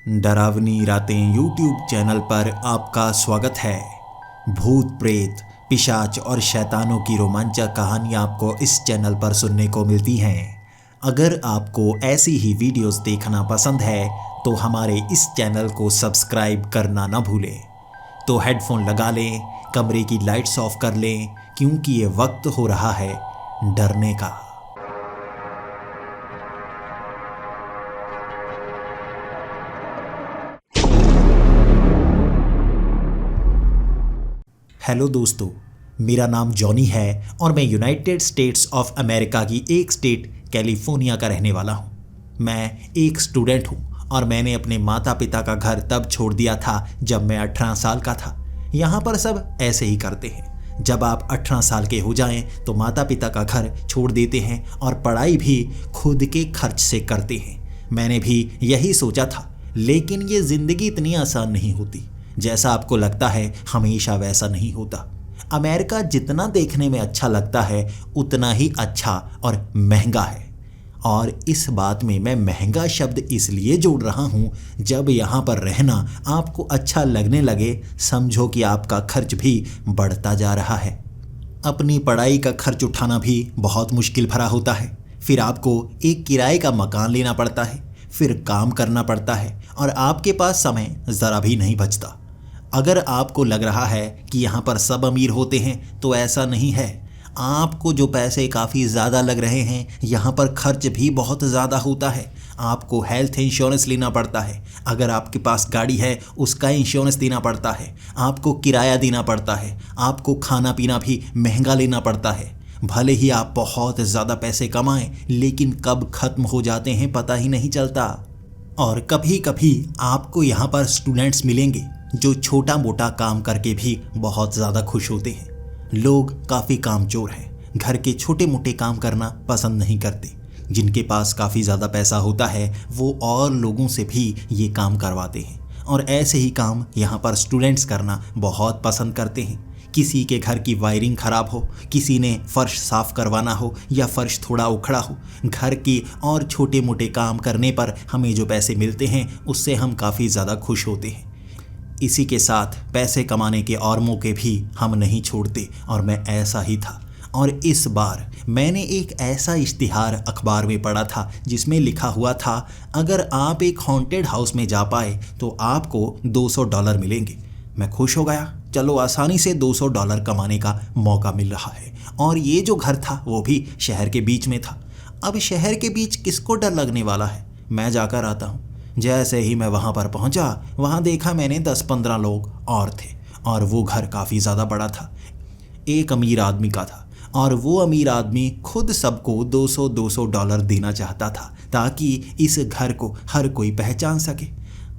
डरावनी रातें YouTube channel पर आपका स्वागत है। भूत प्रेत, पिशाच और शैतानों की रोमांचक कहानियाँ आपको इस चैनल पर सुनने को मिलती हैं। अगर आपको ऐसी ही वीडियोस देखना पसंद है तो हमारे इस चैनल को सब्सक्राइब करना ना भूलें। तो हेडफोन लगा लें, कमरे की लाइट्स ऑफ कर लें, क्योंकि ये वक्त हो रहा है डरने का। हेलो दोस्तों, मेरा नाम जॉनी है और मैं यूनाइटेड स्टेट्स ऑफ अमेरिका की एक स्टेट कैलिफोर्निया का रहने वाला हूँ। मैं एक स्टूडेंट हूँ और मैंने अपने माता पिता का घर तब छोड़ दिया था जब मैं 18 साल का था। यहाँ पर सब ऐसे ही करते हैं। जब आप 18 साल के हो जाएं तो माता पिता का घर छोड़ देते हैं और पढ़ाई भी खुद के खर्च से करते हैं। मैंने भी यही सोचा था, लेकिन ये ज़िंदगी इतनी आसान नहीं होती जैसा आपको लगता है। हमेशा वैसा नहीं होता। अमेरिका जितना देखने में अच्छा लगता है उतना ही अच्छा और महंगा है। और इस बात में मैं महंगा शब्द इसलिए जोड़ रहा हूँ, जब यहाँ पर रहना आपको अच्छा लगने लगे समझो कि आपका खर्च भी बढ़ता जा रहा है। अपनी पढ़ाई का खर्च उठाना भी बहुत मुश्किल भरा होता है। फिर आपको एक किराए का मकान लेना पड़ता है, फिर काम करना पड़ता है और आपके पास समय ज़रा भी नहीं बचता। अगर आपको लग रहा है कि यहाँ पर सब अमीर होते हैं तो ऐसा नहीं है। आपको जो पैसे काफ़ी ज़्यादा लग रहे हैं, यहाँ पर खर्च भी बहुत ज़्यादा होता है। आपको हेल्थ इंश्योरेंस लेना पड़ता है, अगर आपके पास गाड़ी है उसका इंश्योरेंस देना पड़ता है, आपको किराया देना पड़ता है, आपको खाना पीना भी महंगा लेना पड़ता है। भले ही आप बहुत ज़्यादा पैसे कमाएं, लेकिन कब ख़त्म हो जाते हैं पता ही नहीं चलता। और कभी कभी आपको यहाँ पर स्टूडेंट्स मिलेंगे जो छोटा मोटा काम करके भी बहुत ज़्यादा खुश होते हैं। लोग काफ़ी कामचोर हैं, घर के छोटे मोटे काम करना पसंद नहीं करते। जिनके पास काफ़ी ज़्यादा पैसा होता है वो और लोगों से भी ये काम करवाते हैं, और ऐसे ही काम यहाँ पर स्टूडेंट्स करना बहुत पसंद करते हैं। किसी के घर की वायरिंग ख़राब हो, किसी ने फ़र्श साफ़ करवाना हो या फ़र्श थोड़ा उखड़ा हो, घर की और छोटे मोटे काम करने पर हमें जो पैसे मिलते हैं उससे हम काफ़ी ज़्यादा खुश होते हैं। इसी के साथ पैसे कमाने के और मौके भी हम नहीं छोड़ते, और मैं ऐसा ही था। और इस बार मैंने एक ऐसा इश्तिहार अखबार में पढ़ा था जिसमें लिखा हुआ था, अगर आप एक हॉन्टेड हाउस में जा पाए तो आपको $200 मिलेंगे। मैं खुश हो गया, चलो आसानी से $200 कमाने का मौका मिल रहा है। और ये जो घर था वो भी शहर के बीच में था। अब शहर के बीच किसको डर लगने वाला है, मैं जाकर आता हूँ। जैसे ही मैं वहाँ पर पहुँचा, वहाँ देखा मैंने 10-15 लोग और थे, और वो घर काफ़ी ज़्यादा बड़ा था। एक अमीर आदमी का था, और वो अमीर आदमी खुद सबको $200 देना चाहता था ताकि इस घर को हर कोई पहचान सके।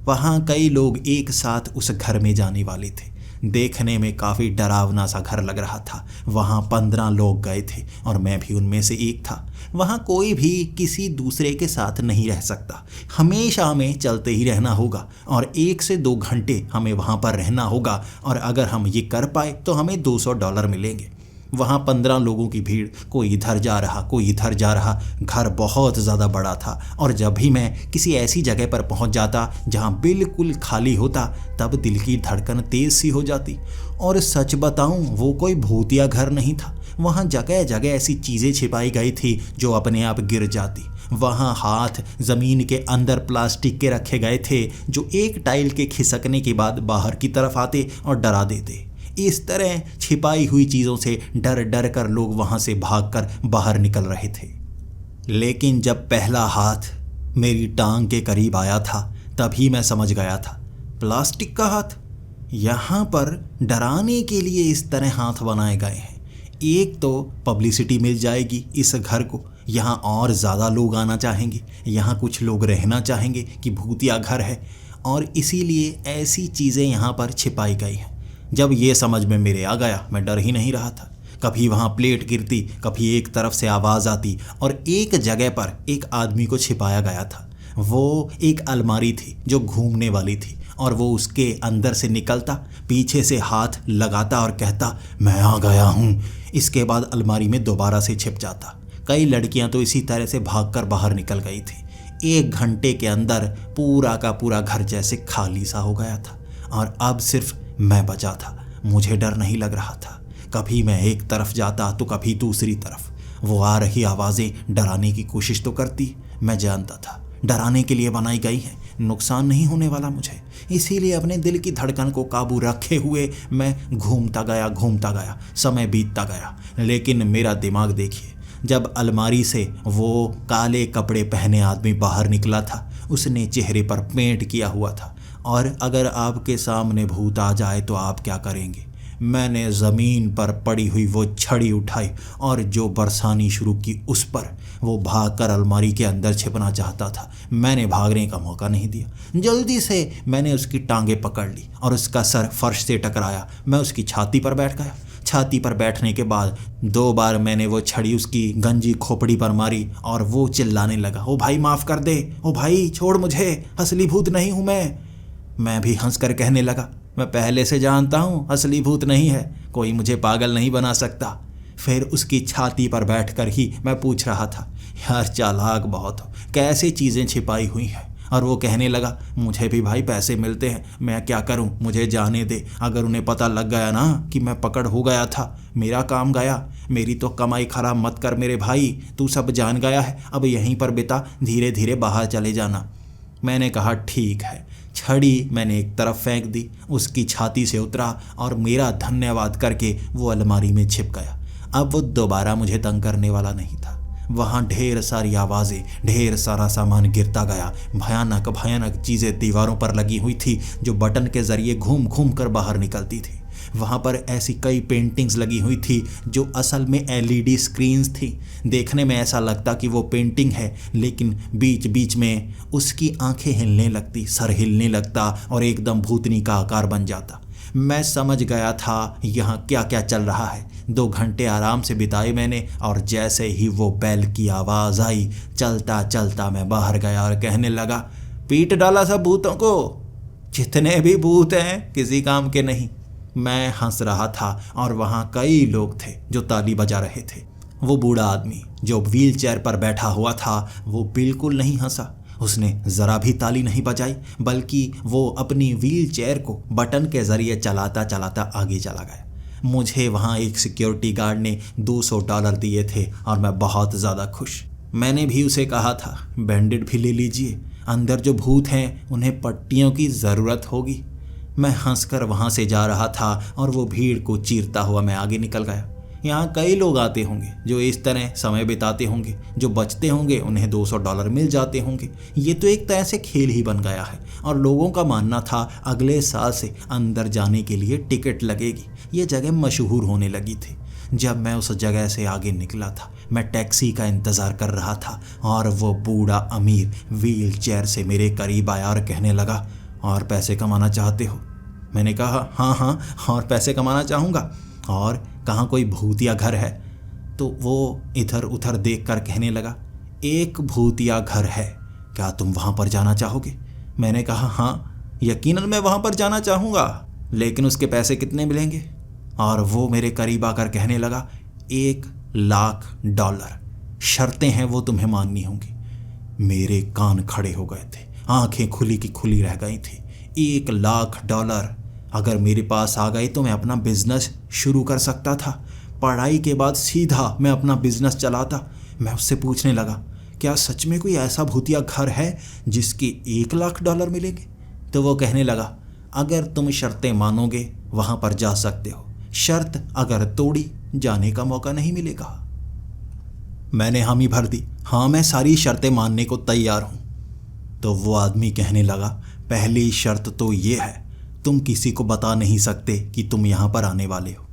वहाँ कई लोग एक साथ उस घर में जाने वाले थे। देखने में काफ़ी डरावना सा घर लग रहा था। वहाँ 15 लोग गए थे और मैं भी उनमें से एक था। वहाँ कोई भी किसी दूसरे के साथ नहीं रह सकता। हमेशा हमें चलते ही रहना होगा और 1 से 2 घंटे हमें वहाँ पर रहना होगा, और अगर हम ये कर पाए तो हमें $200 मिलेंगे। वहाँ 15 लोगों की भीड़, कोई इधर जा रहा कोई इधर जा रहा। घर बहुत ज़्यादा बड़ा था, और जब भी मैं किसी ऐसी जगह पर पहुँच जाता जहाँ बिल्कुल खाली होता तब दिल की धड़कन तेज़ सी हो जाती। और सच बताऊँ, वो कोई भूतिया घर नहीं था। वहाँ जगह जगह ऐसी चीज़ें छिपाई गई थी जो अपने आप गिर जाती। वहाँ हाथ ज़मीन के अंदर प्लास्टिक के रखे गए थे जो एक टाइल के खिसकने के बाद बाहर की तरफ आते और डरा देते। इस तरह छिपाई हुई चीज़ों से डर डर कर लोग वहाँ से भागकर बाहर निकल रहे थे। लेकिन जब पहला हाथ मेरी टांग के करीब आया था तभी मैं समझ गया था, प्लास्टिक का हाथ। यहाँ पर डराने के लिए इस तरह हाथ बनाए गए हैं। एक तो पब्लिसिटी मिल जाएगी इस घर को, यहाँ और ज़्यादा लोग आना चाहेंगे, यहाँ कुछ लोग रहना चाहेंगे कि भूतिया घर है, और इसीलिए ऐसी चीज़ें यहाँ पर छिपाई गई हैं। जब ये समझ में मेरे आ गया, मैं डर ही नहीं रहा था। कभी वहाँ प्लेट गिरती, कभी एक तरफ से आवाज़ आती, और एक जगह पर एक आदमी को छिपाया गया था। वो एक अलमारी थी जो घूमने वाली थी, और वो उसके अंदर से निकलता, पीछे से हाथ लगाता और कहता, मैं आ गया हूँ। इसके बाद अलमारी में दोबारा से छिप जाता। कई लड़कियाँ तो इसी तरह से भागकर बाहर निकल गई थी। 1 घंटे के अंदर पूरा का पूरा घर जैसे खाली सा हो गया था और अब सिर्फ मैं बचा था। मुझे डर नहीं लग रहा था। कभी मैं एक तरफ जाता तो कभी दूसरी तरफ। वो आ रही आवाज़ें डराने की कोशिश तो करती, मैं जानता था डराने के लिए बनाई गई हैं, नुकसान नहीं होने वाला मुझे। इसीलिए अपने दिल की धड़कन को काबू रखे हुए मैं घूमता गया, समय बीतता गया। लेकिन मेरा दिमाग देखिए, जब अलमारी से वो काले कपड़े पहने आदमी बाहर निकला था, उसने चेहरे पर पेंट किया हुआ था। और अगर आपके सामने भूत आ जाए तो आप क्या करेंगे? मैंने ज़मीन पर पड़ी हुई वो छड़ी उठाई और जो बरसानी शुरू की उस पर। वो भागकर अलमारी के अंदर छिपना चाहता था। मैंने भागने का मौका नहीं दिया। जल्दी से मैंने उसकी टांगें पकड़ ली और उसका सर फर्श से टकराया। मैं उसकी छाती पर बैठ गया। छाती पर बैठने के बाद 2 बार मैंने वो छड़ी उसकी गंजी खोपड़ी पर मारी और वो चिल्लाने लगा, ओ भाई माफ़ कर दे, ओ भाई छोड़ मुझे, असली भूत नहीं हूँ मैं भी हंसकर कहने लगा, मैं पहले से जानता हूँ असली भूत नहीं है, कोई मुझे पागल नहीं बना सकता। फिर उसकी छाती पर बैठकर ही मैं पूछ रहा था, यार चालाक बहुत हो, कैसे चीज़ें छिपाई हुई हैं। और वो कहने लगा, मुझे भी भाई पैसे मिलते हैं, मैं क्या करूं, मुझे जाने दे। अगर उन्हें पता लग गया ना कि मैं पकड़ हो गया था, मेरा काम गया। मेरी तो कमाई खराब मत कर मेरे भाई, तू सब जान गया है, अब यहीं पर बिता, धीरे धीरे बाहर चले जाना। मैंने कहा ठीक है। छड़ी मैंने एक तरफ फेंक दी, उसकी छाती से उतरा और मेरा धन्यवाद करके वो अलमारी में छिप गया। अब वो दोबारा मुझे तंग करने वाला नहीं था। वहाँ ढेर सारी आवाज़ें, ढेर सारा सामान गिरता गया। भयानक भयानक चीज़ें दीवारों पर लगी हुई थी जो बटन के ज़रिए घूम घूम कर बाहर निकलती थी। वहाँ पर ऐसी कई पेंटिंग्स लगी हुई थी जो असल में LED स्क्रीन्स थी। देखने में ऐसा लगता कि वो पेंटिंग है, लेकिन बीच बीच में उसकी आंखें हिलने लगती, सर हिलने लगता और एकदम भूतनी का आकार बन जाता। मैं समझ गया था यहाँ क्या क्या चल रहा है। 2 घंटे आराम से बिताए मैंने और जैसे ही वो बैल की आवाज़ आई, चलता चलता मैं बाहर गया और कहने लगा, पीट डाला सब भूतों को, जितने भी भूत हैं किसी काम के नहीं। मैं हंस रहा था और वहाँ कई लोग थे जो ताली बजा रहे थे। वो बूढ़ा आदमी जो व्हील चेयर पर बैठा हुआ था वो बिल्कुल नहीं हंसा, उसने ज़रा भी ताली नहीं बजाई, बल्कि वो अपनी व्हील चेयर को बटन के ज़रिए चलाता चलाता आगे चला गया। मुझे वहाँ एक सिक्योरिटी गार्ड ने $200 दिए थे और मैं बहुत ज़्यादा खुश। मैंने भी उसे कहा था, बैंडेड भी ले लीजिए, अंदर जो भूत हैं उन्हें पट्टियों की ज़रूरत होगी। मैं हंसकर वहाँ से जा रहा था और वो भीड़ को चीरता हुआ मैं आगे निकल गया। यहाँ कई लोग आते होंगे जो इस तरह समय बिताते होंगे, जो बचते होंगे उन्हें $200 मिल जाते होंगे। ये तो एक तरह से खेल ही बन गया है और लोगों का मानना था अगले साल से अंदर जाने के लिए टिकट लगेगी। ये जगह मशहूर होने लगी थी। जब मैं उस जगह से आगे निकला था, मैं टैक्सी का इंतज़ार कर रहा था और वो बूढ़ा अमीर व्हील चेयर से मेरे करीब आया और कहने लगा, और पैसे कमाना चाहते हो? मैंने कहा हाँ, और पैसे कमाना चाहूँगा। और कहाँ कोई भूतिया घर है? तो वो इधर उधर देख कर कहने लगा, एक भूतिया घर है, क्या तुम वहाँ पर जाना चाहोगे? मैंने कहा हाँ, यकीनन मैं वहाँ पर जाना चाहूँगा, लेकिन उसके पैसे कितने मिलेंगे? और वो मेरे करीब आकर कहने लगा, $1,00,000, शर्तें हैं वो तुम्हें माननी होंगी। मेरे कान खड़े हो गए थे, आंखें खुली की खुली रह गई थी। $1,00,000 अगर मेरे पास आ गए तो मैं अपना बिजनेस शुरू कर सकता था। पढ़ाई के बाद सीधा मैं अपना बिजनेस चलाता। मैं उससे पूछने लगा, क्या सच में कोई ऐसा भूतिया घर है जिसके $1,00,000 मिलेंगे? तो वो कहने लगा, अगर तुम शर्तें मानोगे वहाँ पर जा सकते हो, शर्त अगर तोड़ी जाने का मौका नहीं मिलेगा। मैंने हामी भर दी, हाँ मैं सारी शर्तें मानने को तैयार हूँ। तो वो आदमी कहने लगा, पहली शर्त तो ये है, तुम किसी को बता नहीं सकते कि तुम यहाँ पर आने वाले हो।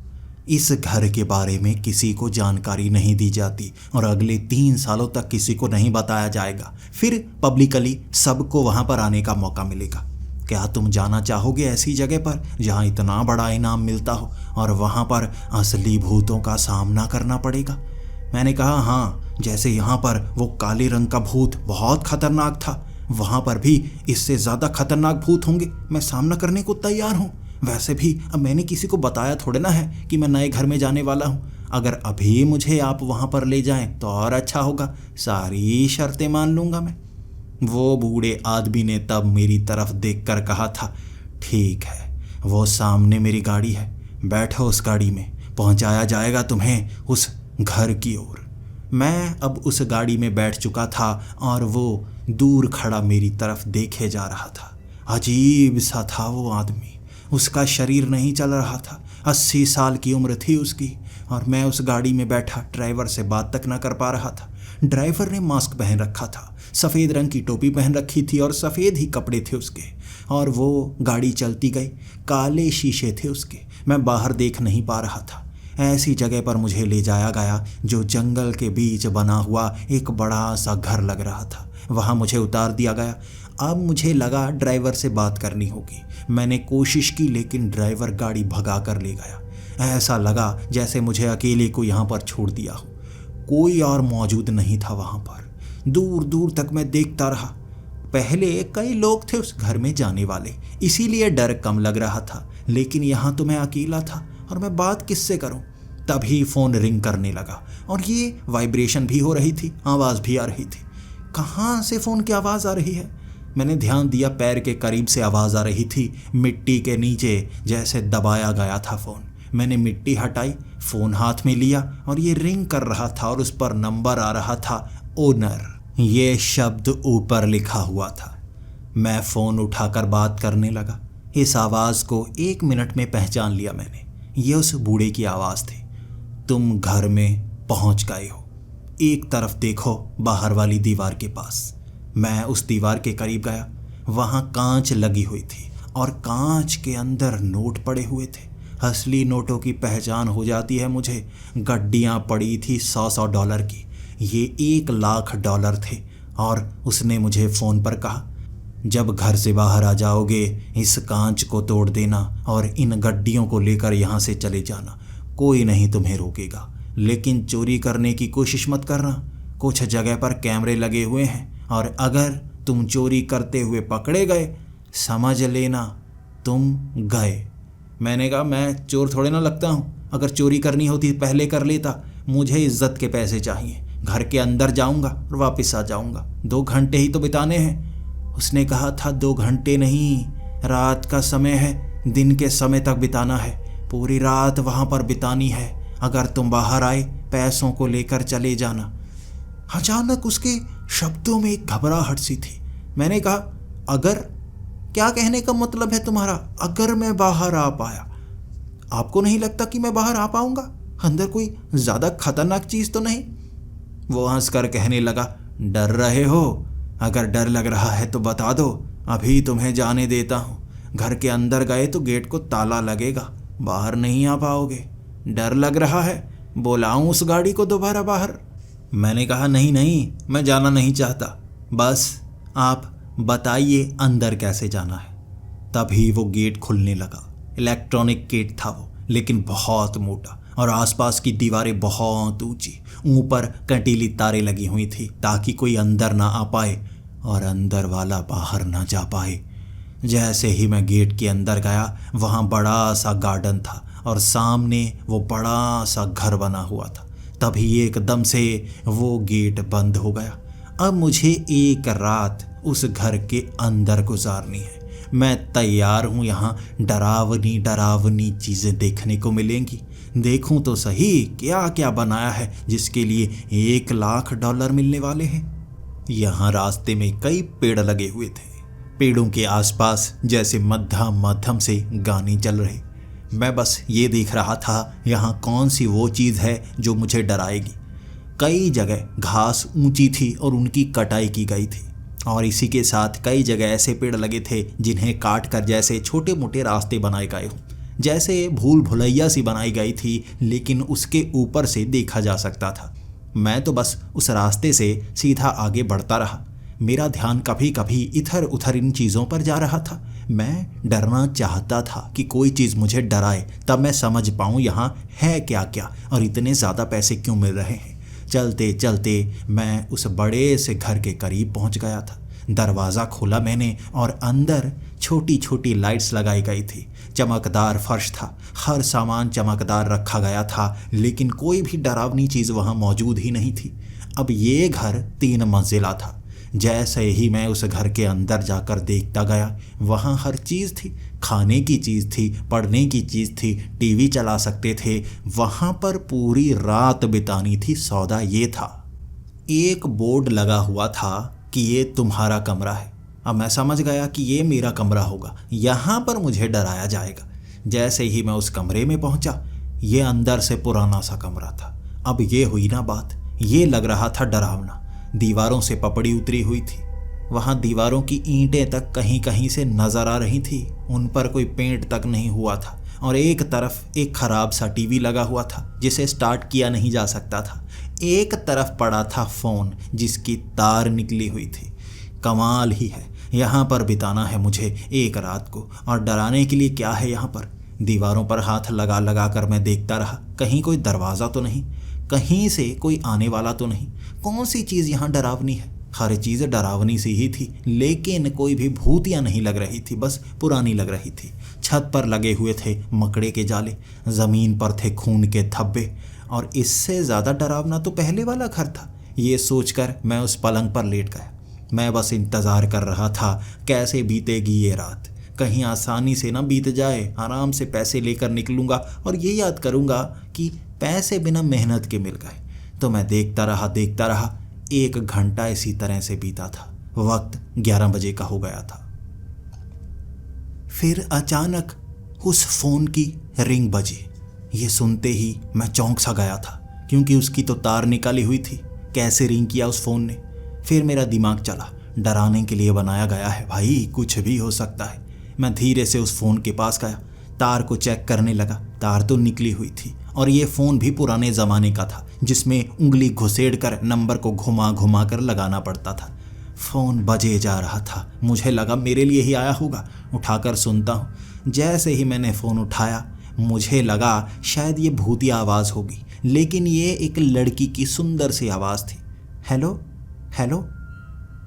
इस घर के बारे में किसी को जानकारी नहीं दी जाती और अगले 3 सालों तक किसी को नहीं बताया जाएगा। फिर पब्लिकली सबको वहाँ पर आने का मौका मिलेगा। क्या तुम जाना चाहोगे ऐसी जगह पर जहाँ इतना बड़ा इनाम मिलता हो और वहाँ पर असली भूतों का सामना करना पड़ेगा? मैंने कहा हाँ, जैसे यहाँ पर वो काले रंग का भूत बहुत खतरनाक था, वहाँ पर भी इससे ज़्यादा खतरनाक भूत होंगे। मैं सामना करने को तैयार हूँ। वैसे भी अब मैंने किसी को बताया थोड़े ना है कि मैं नए घर में जाने वाला हूँ। अगर अभी मुझे आप वहाँ पर ले जाएं तो और अच्छा होगा, सारी शर्तें मान लूँगा मैं। वो बूढ़े आदमी ने तब मेरी तरफ देखकर कहा था, ठीक है, वो सामने मेरी गाड़ी है, बैठो उस गाड़ी में, पहुंचाया जाएगा तुम्हें उस घर की ओर। मैं अब उस गाड़ी में बैठ चुका था और वो दूर खड़ा मेरी तरफ देखे जा रहा था। अजीब सा था वो आदमी, उसका शरीर नहीं चल रहा था, 80 साल की उम्र थी उसकी, और मैं उस गाड़ी में बैठा ड्राइवर से बात तक ना कर पा रहा था। ड्राइवर ने मास्क पहन रखा था, सफ़ेद रंग की टोपी पहन रखी थी और सफ़ेद ही कपड़े थे उसके, और वो गाड़ी चलती गई। काले शीशे थे उसके, मैं बाहर देख नहीं पा रहा था। ऐसी जगह पर मुझे ले जाया गया जो जंगल के बीच बना हुआ एक बड़ा सा घर लग रहा था। वहाँ मुझे उतार दिया गया। अब मुझे लगा ड्राइवर से बात करनी होगी। मैंने कोशिश की, लेकिन ड्राइवर गाड़ी भगा कर ले गया। ऐसा लगा जैसे मुझे अकेले को यहाँ पर छोड़ दिया हो। कोई और मौजूद नहीं था वहाँ पर। दूर दूर तक मैं देखता रहा। पहले कई लोग थे उस घर में जाने वाले, इसीलिए डर कम लग रहा था, लेकिन यहाँ तो मैं अकेला था और मैं बात किससे करूँ। तभी फ़ोन रिंग करने लगा और ये वाइब्रेशन भी हो रही थी, आवाज़ भी आ रही थी। कहाँ से फ़ोन की आवाज़ आ रही है? मैंने ध्यान दिया, पैर के करीब से आवाज़ आ रही थी, मिट्टी के नीचे जैसे दबाया गया था फ़ोन। मैंने मिट्टी हटाई, फ़ोन हाथ में लिया और ये रिंग कर रहा था और उस पर नंबर आ रहा था ओनर। ये शब्द ऊपर लिखा हुआ था। मैं फ़ोन उठाकर बात करने लगा। इस आवाज़ को 1 मिनट में पहचान लिया मैंने। ये उस बूढ़े की आवाज़ थी। तुम घर में पहुंच गए हो, एक तरफ देखो, बाहर वाली दीवार के पास। मैं उस दीवार के करीब गया। वहाँ कांच लगी हुई थी और कांच के अंदर नोट पड़े हुए थे। असली नोटों की पहचान हो जाती है मुझे। गड्डियाँ पड़ी थी 100-100 डॉलर की। ये 1 लाख डॉलर थे। और उसने मुझे फ़ोन पर कहा, जब घर से बाहर आ जाओगे इस कांच को तोड़ देना और इन गड्डियों को लेकर यहाँ से चले जाना। कोई नहीं तुम्हें रोकेगा, लेकिन चोरी करने की कोशिश मत करना। कुछ जगह पर कैमरे लगे हुए हैं और अगर तुम चोरी करते हुए पकड़े गए, समझ लेना तुम गए। मैंने कहा, मैं चोर थोड़े ना लगता हूँ, अगर चोरी करनी होती पहले कर लेता। मुझे इज्जत के पैसे चाहिए। घर के अंदर जाऊँगा और वापस आ जाऊँगा। 2 घंटे ही तो बिताने हैं। उसने कहा था 2 घंटे नहीं, रात का समय है, दिन के समय तक बिताना है, पूरी रात वहाँ पर बितानी है। अगर तुम बाहर आए पैसों को लेकर चले जाना। अचानक उसके शब्दों में एक घबराहट सी थी। मैंने कहा, अगर? क्या कहने का मतलब है तुम्हारा? अगर मैं बाहर आ पाया? आपको नहीं लगता कि मैं बाहर आ पाऊंगा? अंदर कोई ज़्यादा खतरनाक चीज़ तो नहीं? वो हंसकर कहने लगा, डर रहे हो? अगर डर लग रहा है तो बता दो, अभी तुम्हें जाने देता हूँ। घर के अंदर गए तो गेट को ताला लगेगा, बाहर नहीं आ पाओगे। डर लग रहा है? बुलाऊं उस गाड़ी को दोबारा बाहर? मैंने कहा, नहीं नहीं, मैं जाना नहीं चाहता, बस आप बताइए अंदर कैसे जाना है। तभी वो गेट खुलने लगा। इलेक्ट्रॉनिक गेट था वो, लेकिन बहुत मोटा, और आसपास की दीवारें बहुत ऊंची। ऊपर कंटीली तारें लगी हुई थी ताकि कोई अंदर ना आ पाए और अंदर वाला बाहर ना जा पाए। जैसे ही मैं गेट के अंदर गया, वहाँ बड़ा सा गार्डन था और सामने वो बड़ा सा घर बना हुआ था। तभी एकदम से वो गेट बंद हो गया। अब मुझे एक रात उस घर के अंदर गुजारनी है। मैं तैयार हूँ। यहाँ डरावनी डरावनी चीज़ें देखने को मिलेंगी। देखूँ तो सही क्या क्या बनाया है जिसके लिए 1 लाख डॉलर मिलने वाले हैं। यहाँ रास्ते में कई पेड़ लगे हुए थे। पेड़ों के आसपास जैसे मध्यम मध्यम से गाने चल रहे। मैं बस ये देख रहा था यहाँ कौन सी वो चीज़ है जो मुझे डराएगी। कई जगह घास ऊंची थी और उनकी कटाई की गई थी, और इसी के साथ कई जगह ऐसे पेड़ लगे थे जिन्हें काट कर जैसे छोटे मोटे रास्ते बनाए गए हों, जैसे भूल भुलैया सी बनाई गई थी, लेकिन उसके ऊपर से देखा जा सकता था। मैं तो बस उस रास्ते से सीधा आगे बढ़ता रहा। मेरा ध्यान कभी कभी इधर उधर इन चीज़ों पर जा रहा था। मैं डरना चाहता था कि कोई चीज़ मुझे डराए, तब मैं समझ पाऊँ यहाँ है क्या क्या और इतने ज़्यादा पैसे क्यों मिल रहे हैं। चलते चलते मैं उस बड़े से घर के करीब पहुँच गया था। दरवाज़ा खोला मैंने और अंदर छोटी छोटी लाइट्स लगाई गई थी। चमकदार फर्श था, हर सामान चमकदार रखा गया था, लेकिन कोई भी डरावनी चीज़ वहाँ मौजूद ही नहीं थी। अब ये घर 3 मंजिला था। जैसे ही मैं उस घर के अंदर जाकर देखता गया, वहाँ हर चीज़ थी। खाने की चीज़ थी, पढ़ने की चीज़ थी, टीवी चला सकते थे। वहाँ पर पूरी रात बितानी थी। सौदा ये था, एक बोर्ड लगा हुआ था कि ये तुम्हारा कमरा है। अब मैं समझ गया कि ये मेरा कमरा होगा, यहाँ पर मुझे डराया जाएगा। जैसे ही मैं उस कमरे में पहुँचा, ये अंदर से पुराना सा कमरा था। अब ये हुई ना बात, ये लग रहा था डरावना। दीवारों से पपड़ी उतरी हुई थी, वहाँ दीवारों की ईंटें तक कहीं कहीं से नज़र आ रही थी, उन पर कोई पेंट तक नहीं हुआ था। और एक तरफ एक ख़राब सा टीवी लगा हुआ था जिसे स्टार्ट किया नहीं जा सकता था। एक तरफ पड़ा था फ़ोन जिसकी तार निकली हुई थी। कमाल ही है, यहाँ पर बिताना है मुझे एक रात को, और डराने के लिए क्या है यहाँ पर। दीवारों पर हाथ लगा लगा कर मैं देखता रहा, कहीं कोई दरवाज़ा तो नहीं, कहीं से कोई आने वाला तो नहीं। कौन सी चीज़ यहाँ डरावनी है? हर चीज़ डरावनी सी ही थी, लेकिन कोई भी भूतिया नहीं लग रही थी, बस पुरानी लग रही थी। छत पर लगे हुए थे मकड़े के जाले, ज़मीन पर थे खून के धब्बे, और इससे ज़्यादा डरावना तो पहले वाला घर था। ये सोचकर मैं उस पलंग पर लेट गया। मैं बस इंतज़ार कर रहा था कैसे बीतेगी ये रात, कहीं आसानी से ना बीत जाए। आराम से पैसे लेकर निकलूँगा और ये याद करूँगा कि पैसे बिना मेहनत के मिल गए। तो मैं देखता रहा। 1 घंटा इसी तरह से बीता था। वक्त 11 बजे का हो गया था। फिर अचानक उस फ़ोन की रिंग बजी। ये सुनते ही मैं चौंक सा गया था, क्योंकि उसकी तो तार निकाली हुई थी। कैसे रिंग किया उस फ़ोन ने? फिर मेरा दिमाग चला, डराने के लिए बनाया गया है भाई, कुछ भी हो सकता है। मैं धीरे से उस फ़ोन के पास गया, तार को चेक करने लगा। तार तो निकली हुई थी, और ये फ़ोन भी पुराने ज़माने का था, जिसमें उंगली घुसेड़ कर नंबर को घुमा घुमा कर लगाना पड़ता था। फ़ोन बजे जा रहा था, मुझे लगा मेरे लिए ही आया होगा। उठाकर सुनता हूँ। जैसे ही मैंने फ़ोन उठाया, मुझे लगा शायद ये भूतिया आवाज़ होगी, लेकिन ये एक लड़की की सुंदर सी आवाज़ थी। हेलो हेलो,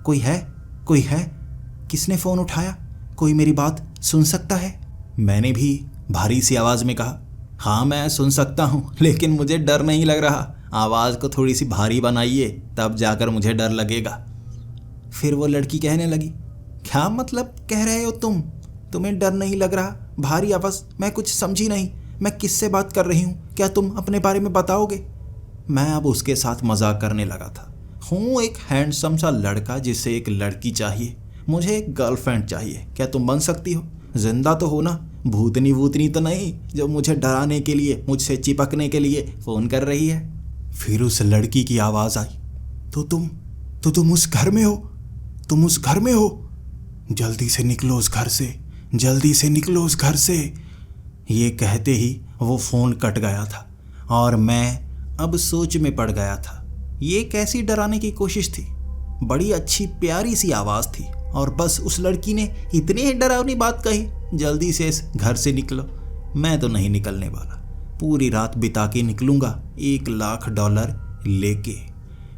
कोई है? कोई है? किसने फ़ोन उठाया? कोई मेरी बात सुन सकता है? मैंने भी भारी सी आवाज़ में कहा, हाँ मैं सुन सकता हूँ, लेकिन मुझे डर नहीं लग रहा। आवाज़ को थोड़ी सी भारी बनाइए, तब जाकर मुझे डर लगेगा। फिर वो लड़की कहने लगी, क्या मतलब कह रहे हो तुम? तुम्हें डर नहीं लग रहा? भारी आवाज़? मैं कुछ समझी नहीं। मैं किससे बात कर रही हूँ? क्या तुम अपने बारे में बताओगे? मैं अब उसके साथ मजाक करने लगा था। हूँ एक हैंडसम सा लड़का जिसे एक लड़की चाहिए। मुझे एक गर्लफ्रेंड चाहिए। क्या तुम बन सकती हो? जिंदा तो हो ना? भूतनी वूतनी तो नहीं जो मुझे डराने के लिए, मुझसे चिपकने के लिए फ़ोन कर रही है। फिर उस लड़की की आवाज़ आई, तो तुम उस घर में हो? तुम उस घर में हो? जल्दी से निकलो उस घर से, जल्दी से निकलो उस घर से। ये कहते ही वो फ़ोन कट गया था, और मैं अब सोच में पड़ गया था। ये कैसी डराने की कोशिश थी? बड़ी अच्छी प्यारी सी आवाज़ थी, और बस उस लड़की ने इतनी ही डरावनी बात कही, जल्दी से इस घर से निकलो। मैं तो नहीं निकलने वाला, पूरी रात बिता के निकलूँगा $1,00,000 लेके।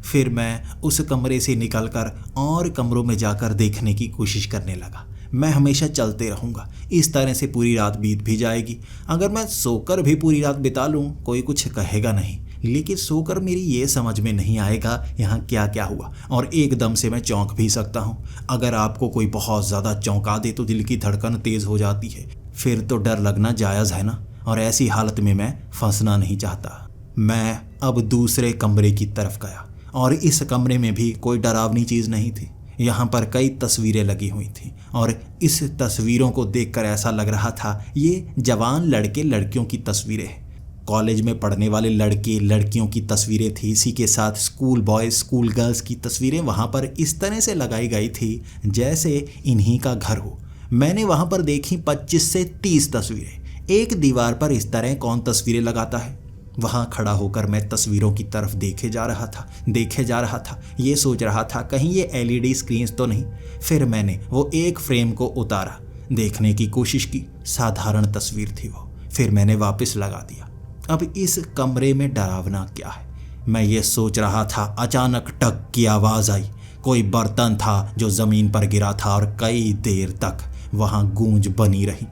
फिर मैं उस कमरे से निकलकर और कमरों में जाकर देखने की कोशिश करने लगा। मैं हमेशा चलते रहूँगा, इस तरह से पूरी रात बीत भी जाएगी। अगर मैं सोकर भी पूरी रात बिता लूँ, कोई कुछ कहेगा नहीं, लेकिन सोकर मेरी ये समझ में नहीं आएगा यहाँ क्या क्या हुआ, और एकदम से मैं चौंक भी सकता हूँ। अगर आपको कोई बहुत ज़्यादा चौंका दे तो दिल की धड़कन तेज़ हो जाती है, फिर तो डर लगना जायज़ है ना, और ऐसी हालत में मैं फंसना नहीं चाहता। मैं अब दूसरे कमरे की तरफ गया, और इस कमरे में भी कोई डरावनी चीज़ नहीं थी। यहाँ पर कई तस्वीरें लगी हुई थी, और इस तस्वीरों को देखकर ऐसा लग रहा था ये जवान लड़के लड़कियों की तस्वीरें हैं। कॉलेज में पढ़ने वाले लड़के लड़कियों की तस्वीरें थी, इसी के साथ स्कूल बॉयज़ स्कूल गर्ल्स की तस्वीरें वहाँ पर इस तरह से लगाई गई थी जैसे इन्हीं का घर हो। मैंने वहाँ पर देखी 25 से 30 तस्वीरें। एक दीवार पर इस तरह कौन तस्वीरें लगाता है? वहाँ खड़ा होकर मैं तस्वीरों की तरफ देखे जा रहा था। ये सोच रहा था कहीं ये LED स्क्रीन्स तो नहीं। फिर मैंने वो एक फ्रेम को उतारा, देखने की कोशिश की, साधारण तस्वीर थी वो। फिर मैंने वापस लगा दिया। अब इस कमरे में डरावना क्या है, मैं ये सोच रहा था। अचानक टक की आवाज़ आई। कोई बर्तन था जो ज़मीन पर गिरा था, और कई देर तक वहाँ गूंज बनी रही।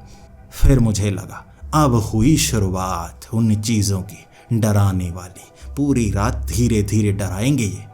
फिर मुझे लगा अब हुई शुरुआत उन चीज़ों की, डराने वाली। पूरी रात धीरे धीरे डराएंगे ये।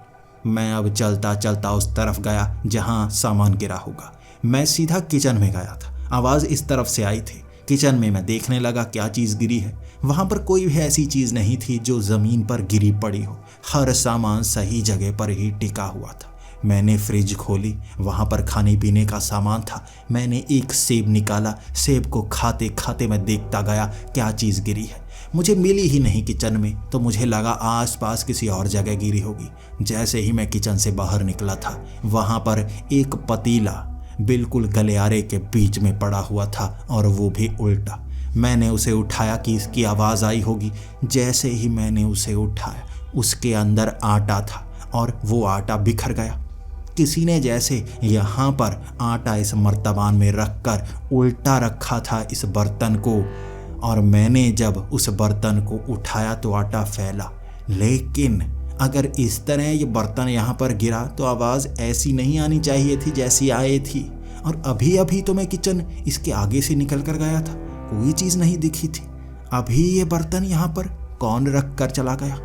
मैं अब चलता चलता उस तरफ गया जहाँ सामान गिरा होगा। मैं सीधा किचन में गया था। आवाज़ इस तरफ से आई थी। किचन में मैं देखने लगा क्या चीज़ गिरी है। वहाँ पर कोई भी ऐसी चीज़ नहीं थी जो ज़मीन पर गिरी पड़ी हो। हर सामान सही जगह पर ही टिका हुआ था। मैंने फ्रिज खोली, वहाँ पर खाने पीने का सामान था। मैंने एक सेब निकाला। सेब को खाते खाते मैं देखता गया क्या चीज़ गिरी है। मुझे मिली ही नहीं किचन में, तो मुझे लगा आसपास किसी और जगह गिरी होगी। जैसे ही मैं किचन से बाहर निकला था, वहाँ पर एक पतीला बिल्कुल गलियारे के बीच में पड़ा हुआ था, और वो भी उल्टा। मैंने उसे उठाया कि इसकी आवाज़ आई होगी। जैसे ही मैंने उसे उठाया, उसके अंदर आटा था और वो आटा बिखर गया। किसी ने जैसे यहाँ पर आटा इस मर्तबान में रखकर उल्टा रखा था इस बर्तन को, और मैंने जब उस बर्तन को उठाया तो आटा फैला। लेकिन अगर इस तरह ये बर्तन यहाँ पर गिरा तो आवाज़ ऐसी नहीं आनी चाहिए थी जैसी आई थी। और अभी अभी तो मैं किचन इसके आगे से निकल कर गया था, कोई चीज़ नहीं दिखी थी। अभी ये बर्तन यहाँ पर कौन रख कर चला गया?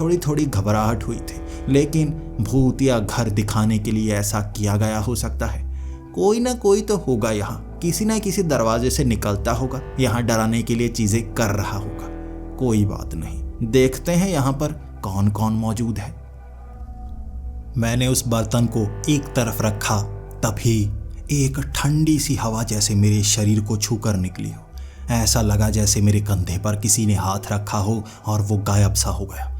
थोड़ी थोड़ी घबराहट हुई थी, लेकिन भूत या घर दिखाने के लिए ऐसा किया गया हो सकता है। कोई ना कोई तो होगा यहाँ, किसी ना किसी दरवाजे से निकलता होगा, यहाँ डराने के लिए चीज़ें कर रहा होगा। कोई बात नहीं, देखते हैं यहाँ पर कौन कौन मौजूद है। मैंने उस बर्तन को एक तरफ रखा, तभी एक ठंडी सी हवा जैसे मेरे शरीर को छूकर निकली हो। ऐसा लगा जैसे मेरे कंधे पर किसी ने हाथ रखा हो और वो गायब सा हो गया।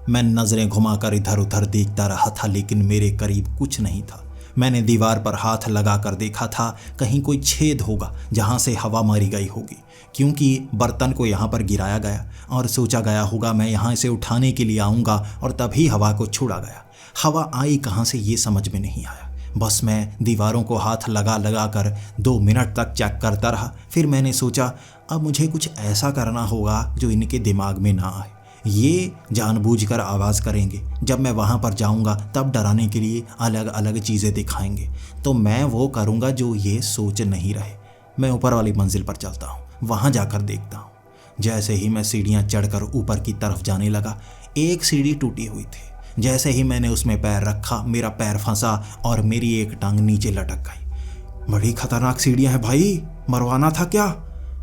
मैं नज़रें घुमाकर इधर उधर देखता रहा था, लेकिन मेरे करीब कुछ नहीं था। मैंने दीवार पर हाथ लगाकर देखा था, कहीं कोई छेद होगा जहाँ से हवा मारी गई होगी, क्योंकि बर्तन को यहाँ पर गिराया गया और सोचा गया होगा मैं यहाँ इसे उठाने के लिए आऊँगा, और तभी हवा को छोड़ा गया। हवा आई कहाँ से ये समझ में नहीं आया। बस मैं दीवारों को हाथ लगा लगा कर 2 मिनट तक चेक करता रहा। फिर मैंने सोचा अब मुझे कुछ ऐसा करना होगा जो इनके दिमाग में ना आए। ये जानबूझकर आवाज़ करेंगे, जब मैं वहाँ पर जाऊँगा तब डराने के लिए अलग अलग चीज़ें दिखाएंगे, तो मैं वो करूँगा जो ये सोच नहीं रहे। मैं ऊपर वाली मंजिल पर चलता हूँ, वहाँ जाकर देखता हूँ। जैसे ही मैं सीढ़ियाँ चढ़कर ऊपर की तरफ जाने लगा, एक सीढ़ी टूटी हुई थी। जैसे ही मैंने उसमें पैर रखा, मेरा पैर फंसा और मेरी एक टांग नीचे लटक गई। बड़ी खतरनाक सीढ़ियाँ हैं भाई, मरवाना था क्या?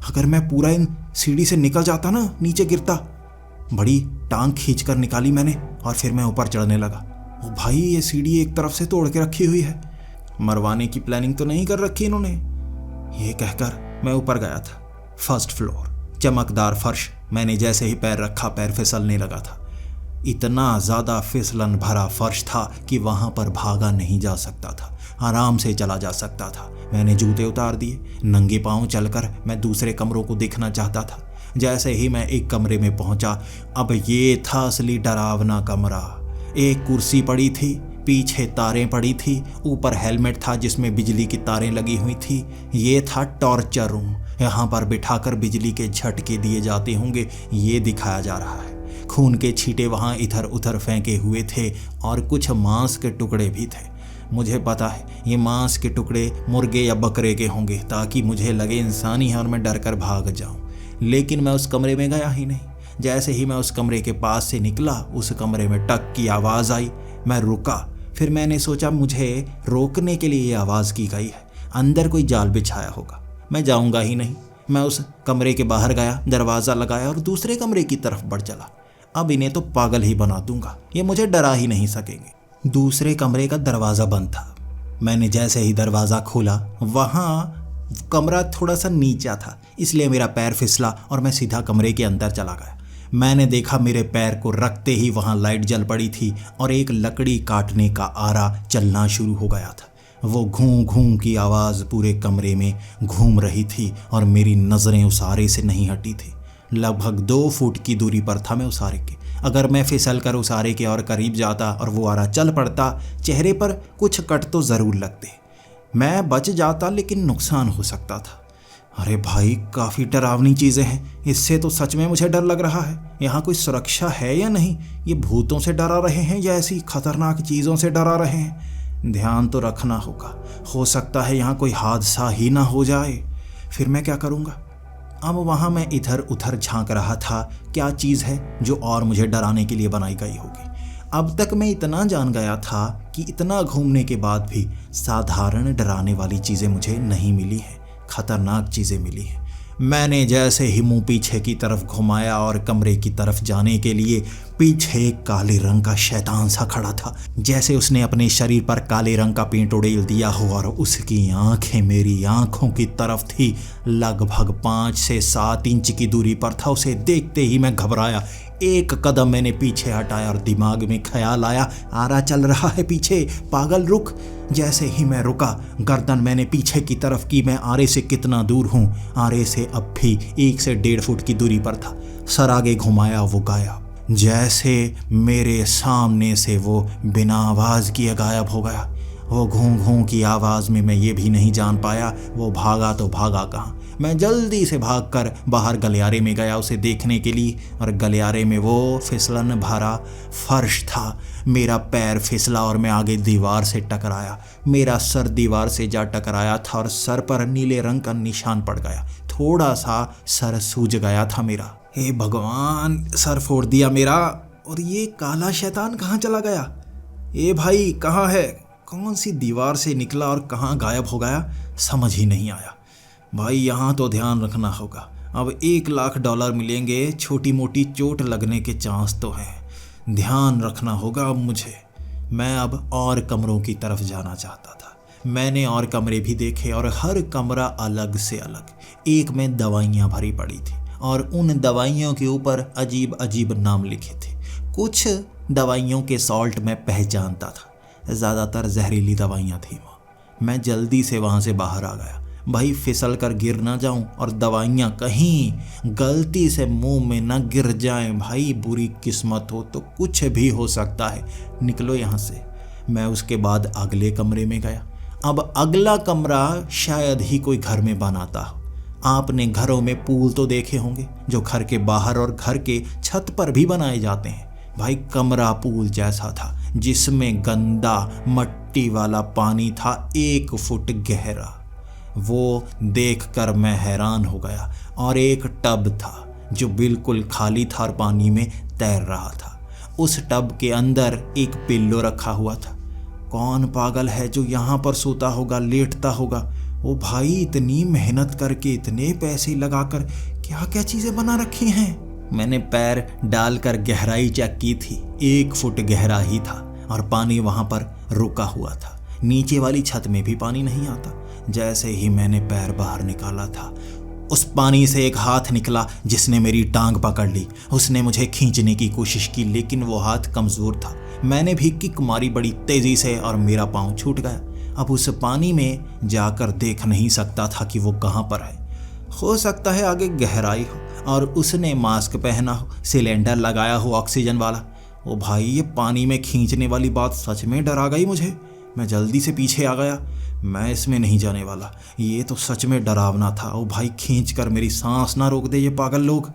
अगर मैं पूरा इन सीढ़ी से निकल जाता ना, नीचे गिरता। बड़ी टांग खींचकर निकाली मैंने और फिर मैं ऊपर चढ़ने लगा। ओ भाई, ये सीढ़ी एक तरफ से तोड़ के रखी हुई है, मरवाने की प्लानिंग तो नहीं कर रखी इन्होंने। ये कहकर मैं ऊपर गया था। फर्स्ट फ्लोर, चमकदार फर्श। मैंने जैसे ही पैर रखा, पैर फिसलने लगा था। इतना ज़्यादा फिसलन भरा फर्श था कि वहाँ पर भागा नहीं जा सकता था, आराम से चला जा सकता था। मैंने जूते उतार दिए। नंगे पाँव चलकर मैं दूसरे कमरों को देखना चाहता था। जैसे ही मैं एक कमरे में पहुंचा, अब ये था असली डरावना कमरा। एक कुर्सी पड़ी थी, पीछे तारें पड़ी थी, ऊपर हेलमेट था जिसमें बिजली की तारें लगी हुई थी। ये था टॉर्चर रूम। यहाँ पर बिठाकर बिजली के झटके दिए जाते होंगे, ये दिखाया जा रहा है। खून के छींटे वहाँ इधर उधर फेंके हुए थे और कुछ मांस के टुकड़े भी थे। मुझे पता है ये मांस के टुकड़े मुर्गे या बकरे के होंगे, ताकि मुझे लगे इंसानी है और मैं डर कर भाग जाऊँ। लेकिन मैं उस कमरे में गया ही नहीं। जैसे ही मैं उस कमरे के पास से निकला, उस कमरे में टक की आवाज़ आई। मैं रुका। फिर मैंने सोचा मुझे रोकने के लिए ये आवाज़ की गई है, अंदर कोई जाल बिछाया होगा। मैं जाऊंगा ही नहीं। मैं उस कमरे के बाहर गया, दरवाज़ा लगाया और दूसरे कमरे की तरफ बढ़ चला। अब इन्हें तो पागल ही बना दूंगा, ये मुझे डरा ही नहीं सकेंगे। दूसरे कमरे का दरवाज़ा बंद था। मैंने जैसे ही दरवाज़ा खोला, वहाँ कमरा थोड़ा सा नीचा था, इसलिए मेरा पैर फिसला और मैं सीधा कमरे के अंदर चला गया। मैंने देखा मेरे पैर को रखते ही वहाँ लाइट जल पड़ी थी और एक लकड़ी काटने का आरा चलना शुरू हो गया था। वो घूं घूं की आवाज़ पूरे कमरे में घूम रही थी और मेरी नज़रें उस आरे से नहीं हटी थी। लगभग 2 फुट की दूरी पर था मैं उस आरे के। अगर मैं फिसल कर उस आरे के और करीब जाता और वो आरा चल पड़ता, चेहरे पर कुछ कट तो ज़रूर लगते। मैं बच जाता, लेकिन नुकसान हो सकता था। अरे भाई, काफ़ी डरावनी चीज़ें हैं। इससे तो सच में मुझे डर लग रहा है। यहाँ कोई सुरक्षा है या नहीं? ये भूतों से डरा रहे हैं या ऐसी खतरनाक चीज़ों से डरा रहे हैं? ध्यान तो रखना होगा। हो सकता है यहाँ कोई हादसा ही ना हो जाए। फिर मैं क्या करूँगा? अब वहाँ मैं इधर उधर झांक रहा था, क्या चीज़ है जो और मुझे डराने के लिए बनाई गई होगी। अब तक मैं इतना जान गया था कि इतना घूमने के बाद भी साधारण डराने वाली चीज़ें मुझे नहीं मिली हैं, खतरनाक चीज़ें मिली हैं। मैंने जैसे ही मुंह पीछे की तरफ घुमाया और कमरे की तरफ जाने के लिए, पीछे एक काले रंग का शैतान सा खड़ा था, जैसे उसने अपने शरीर पर काले रंग का पेंट उड़ेल दिया हो और उसकी आंखें मेरी आंखों की तरफ थी। लगभग 5 से 7 इंच की दूरी पर था। उसे देखते ही मैं घबराया। एक कदम मैंने पीछे हटाया और दिमाग में ख्याल आया, आरा चल रहा है पीछे, पागल रुक। जैसे ही मैं रुका, गर्दन मैंने पीछे की तरफ की। मैं आरे से कितना दूर हूँ? आरे से अब भी 1 से 1.5 फुट की दूरी पर था। सर आगे घुमाया, वो गायब। जैसे मेरे सामने से वो बिना आवाज़ किए गायब हो गया। वो घूं घूं की आवाज़ में मैं ये भी नहीं जान पाया वो भागा तो भागा कहाँ। मैं जल्दी से भागकर बाहर गलियारे में गया उसे देखने के लिए, और गलियारे में वो फिसलन भरा फर्श था। मेरा पैर फिसला और मैं आगे दीवार से टकराया। मेरा सर दीवार से जा टकराया था और सर पर नीले रंग का निशान पड़ गया। थोड़ा सा सर सूज गया था मेरा। हे भगवान, सर फोड़ दिया मेरा। और ये काला शैतान कहाँ चला गया? ए भाई, कहाँ है? कौन सी दीवार से निकला और कहाँ गायब हो गया, समझ ही नहीं आया। भाई यहाँ तो ध्यान रखना होगा। अब $1,00,000 मिलेंगे, छोटी मोटी चोट लगने के चांस तो हैं। ध्यान रखना होगा अब मुझे। मैं अब और कमरों की तरफ जाना चाहता था। मैंने और कमरे भी देखे और हर कमरा अलग से अलग। एक में दवाइयाँ भरी पड़ी थी और उन दवाइयों के ऊपर अजीब अजीब नाम लिखे थे। कुछ दवाइयों के सॉल्ट मैं पहचानता था, ज़्यादातर जहरीली दवाइयाँ थी वहाँ। मैं जल्दी से वहाँ से बाहर आ गया। भाई फिसल कर गिर ना जाऊं और दवाइयाँ कहीं गलती से मुंह में ना गिर जाएं। भाई बुरी किस्मत हो तो कुछ भी हो सकता है। निकलो यहाँ से। मैं उसके बाद अगले कमरे में गया। अब अगला कमरा शायद ही कोई घर में बनाता हो। आपने घरों में पूल तो देखे होंगे जो घर के बाहर और घर के छत पर भी बनाए जाते हैं। भाई कमरा पूल जैसा था, जिसमें गंदा मट्टी वाला पानी था 1 फुट गहरा। वो देखकर मैं हैरान हो गया। और एक टब था जो बिल्कुल खाली था और पानी में तैर रहा था। उस टब के अंदर एक पिल्लो रखा हुआ था। कौन पागल है जो यहाँ पर सोता होगा, लेटता होगा? ओ भाई, इतनी मेहनत करके, इतने पैसे लगाकर क्या क्या चीज़ें बना रखी हैं। मैंने पैर डालकर गहराई चेक की थी। 1 फुट गहरा ही था और पानी वहाँ पर रुका हुआ था। नीचे वाली छत में भी पानी नहीं आता। जैसे ही मैंने पैर बाहर निकाला था, उस पानी से एक हाथ निकला जिसने मेरी टांग पकड़ ली। उसने मुझे खींचने की कोशिश की, लेकिन वो हाथ कमज़ोर था। मैंने भी किक मारी बड़ी तेज़ी से और मेरा पाँव छूट गया। अब उस पानी में जाकर देख नहीं सकता था कि वो कहाँ पर है। हो सकता है आगे गहराई हो और उसने मास्क पहना हो, सिलेंडर लगाया हो ऑक्सीजन वाला। ओ भाई, ये पानी में खींचने वाली बात सच में डरा गई मुझे। मैं जल्दी से पीछे आ गया। मैं इसमें नहीं जाने वाला, ये तो सच में डरावना था। ओ भाई, खींच कर मेरी सांस ना रोक दे ये पागल लोग।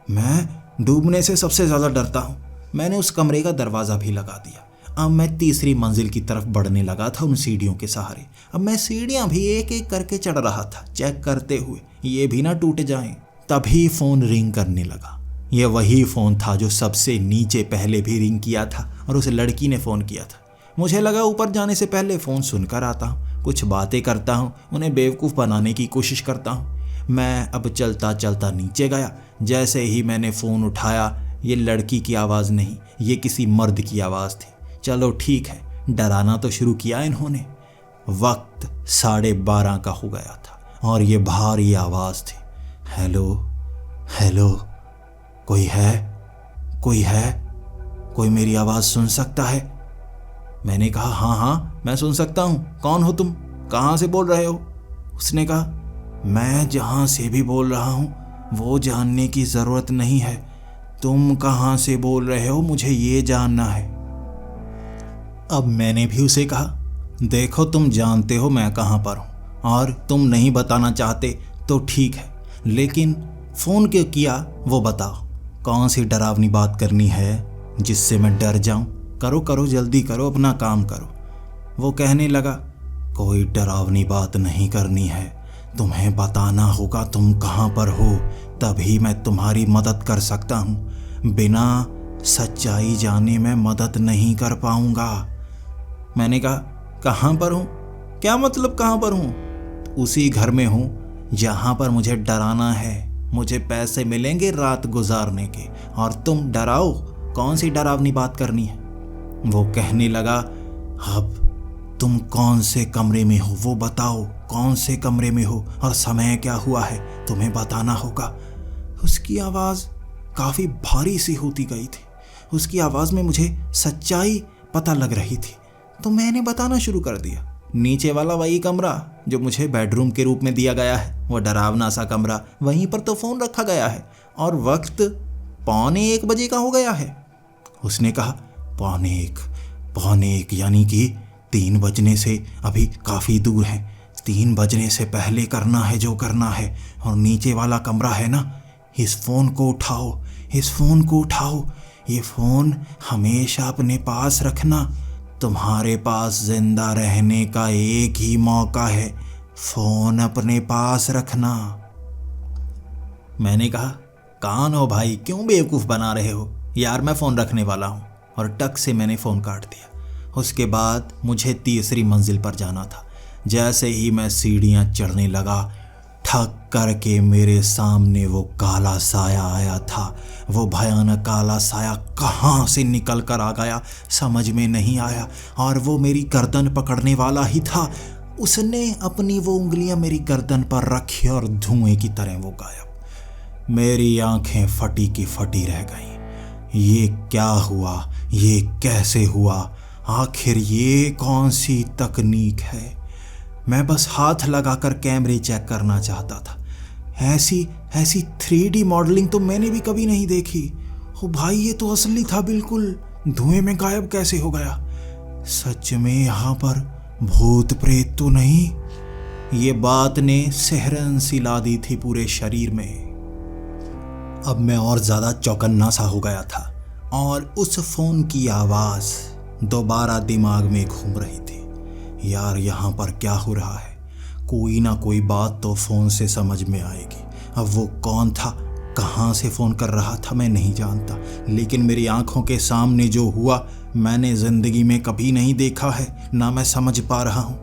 मैं डूबने से सबसे ज़्यादा डरता हूँ। मैंने उस कमरे का दरवाज़ा भी लगा दिया। अब मैं तीसरी मंजिल की तरफ बढ़ने लगा था उन सीढ़ियों के सहारे। अब मैं सीढ़ियाँ भी एक एक करके चढ़ रहा था, चेक करते हुए ये भी ना टूट जाएं। तभी फ़ोन रिंग करने लगा। ये वही फ़ोन था जो सबसे नीचे पहले भी रिंग किया था और उस लड़की ने फ़ोन किया था। मुझे लगा ऊपर जाने से पहले फ़ोन सुनकर आता हूँ, कुछ बातें करता हूँ, उन्हें बेवकूफ़ बनाने की कोशिश करता हूँ। मैं अब चलता चलता नीचे गया। जैसे ही मैंने फ़ोन उठाया, ये लड़की की आवाज़ नहीं, ये किसी मर्द की आवाज़ थी। चलो ठीक है, डराना तो शुरू किया इन्होंने। वक्त 12:30 का हो गया था और ये भारी आवाज़ थी। हेलो हेलो, कोई है? कोई है? कोई मेरी आवाज़ सुन सकता है? मैंने कहा हाँ हाँ, मैं सुन सकता हूँ। कौन हो तुम? कहाँ से बोल रहे हो? उसने कहा मैं जहाँ से भी बोल रहा हूँ वो जानने की ज़रूरत नहीं है। तुम कहाँ से बोल रहे हो, मुझे ये जानना है। अब मैंने भी उसे कहा देखो, तुम जानते हो मैं कहाँ पर हूँ और तुम नहीं बताना चाहते तो ठीक है, लेकिन फ़ोन क्यों किया वो बताओ। कौन सी डरावनी बात करनी है जिससे मैं डर जाऊँ? करो करो, जल्दी करो, अपना काम करो। वो कहने लगा कोई डरावनी बात नहीं करनी है, तुम्हें बताना होगा तुम कहाँ पर हो, तभी मैं तुम्हारी मदद कर सकता हूँ। बिना सच्चाई जाने में मदद नहीं कर पाऊंगा। मैंने कहा, कहाँ पर हूँ? क्या मतलब कहाँ पर हूँ? उसी घर में हूँ जहाँ पर मुझे डराना है। मुझे पैसे मिलेंगे रात गुजारने के, और तुम डराओ? कौन सी डरावनी बात करनी है? वो कहने लगा, अब तुम कौन से कमरे में हो वो बताओ, कौन से कमरे में हो और समय क्या हुआ है तुम्हें बताना होगा। उसकी आवाज़ काफ़ी भारी सी होती गई थी। उसकी आवाज़ में मुझे सच्चाई पता लग रही थी। तो मैंने बताना शुरू कर दिया। नीचे वाला वही कमरा जो मुझे बेडरूम के रूप में दिया गया है, वो डरावना सा कमरा, वहीं पर तो फ़ोन रखा गया है और वक्त 1:45 बजे का हो गया है। उसने कहा, 1:45 यानी कि 3 बजने से अभी काफ़ी दूर है। 3 बजने से पहले करना है जो करना है। और नीचे वाला कमरा है ना, इस फ़ोन को उठाओ, इस फ़ोन को उठाओ। ये फ़ोन हमेशा अपने पास रखना। तुम्हारे पास जिंदा रहने का एक ही मौका है, फ़ोन अपने पास रखना। मैंने कहा, कौन हो भाई, क्यों बेवकूफ़ बना रहे हो यार, मैं फ़ोन रखने वाला हूँ। और टक से मैंने फ़ोन काट दिया। उसके बाद मुझे तीसरी मंजिल पर जाना था। जैसे ही मैं सीढ़ियाँ चढ़ने लगा, ठक करके मेरे सामने वो काला साया आया था। वो भयानक काला साया कहाँ से निकल कर आ गया समझ में नहीं आया, और वो मेरी गर्दन पकड़ने वाला ही था। उसने अपनी वो उंगलियां मेरी गर्दन पर रखी और धुएं की तरह वो गायब। मेरी आंखें फटी की फटी रह गईं। ये क्या हुआ, ये कैसे हुआ, आखिर ये कौन सी तकनीक है? मैं बस हाथ लगाकर कैमरे चेक करना चाहता था। ऐसी 3D मॉडलिंग तो मैंने भी कभी नहीं देखी। ओ भाई, ये तो असली था बिल्कुल। धुएं में गायब कैसे हो गया? सच में यहाँ पर भूत प्रेत तो नहीं? ये बात ने सिहरन सी ला दी थी पूरे शरीर में। अब मैं और ज़्यादा चौकन्ना सा हो गया था, और उस फ़ोन की आवाज़ दोबारा दिमाग में घूम रही थी। यार, यहाँ पर क्या हो रहा है? कोई ना कोई बात तो फ़ोन से समझ में आएगी। अब वो कौन था, कहाँ से फ़ोन कर रहा था, मैं नहीं जानता, लेकिन मेरी आंखों के सामने जो हुआ मैंने ज़िंदगी में कभी नहीं देखा है, ना मैं समझ पा रहा हूँ।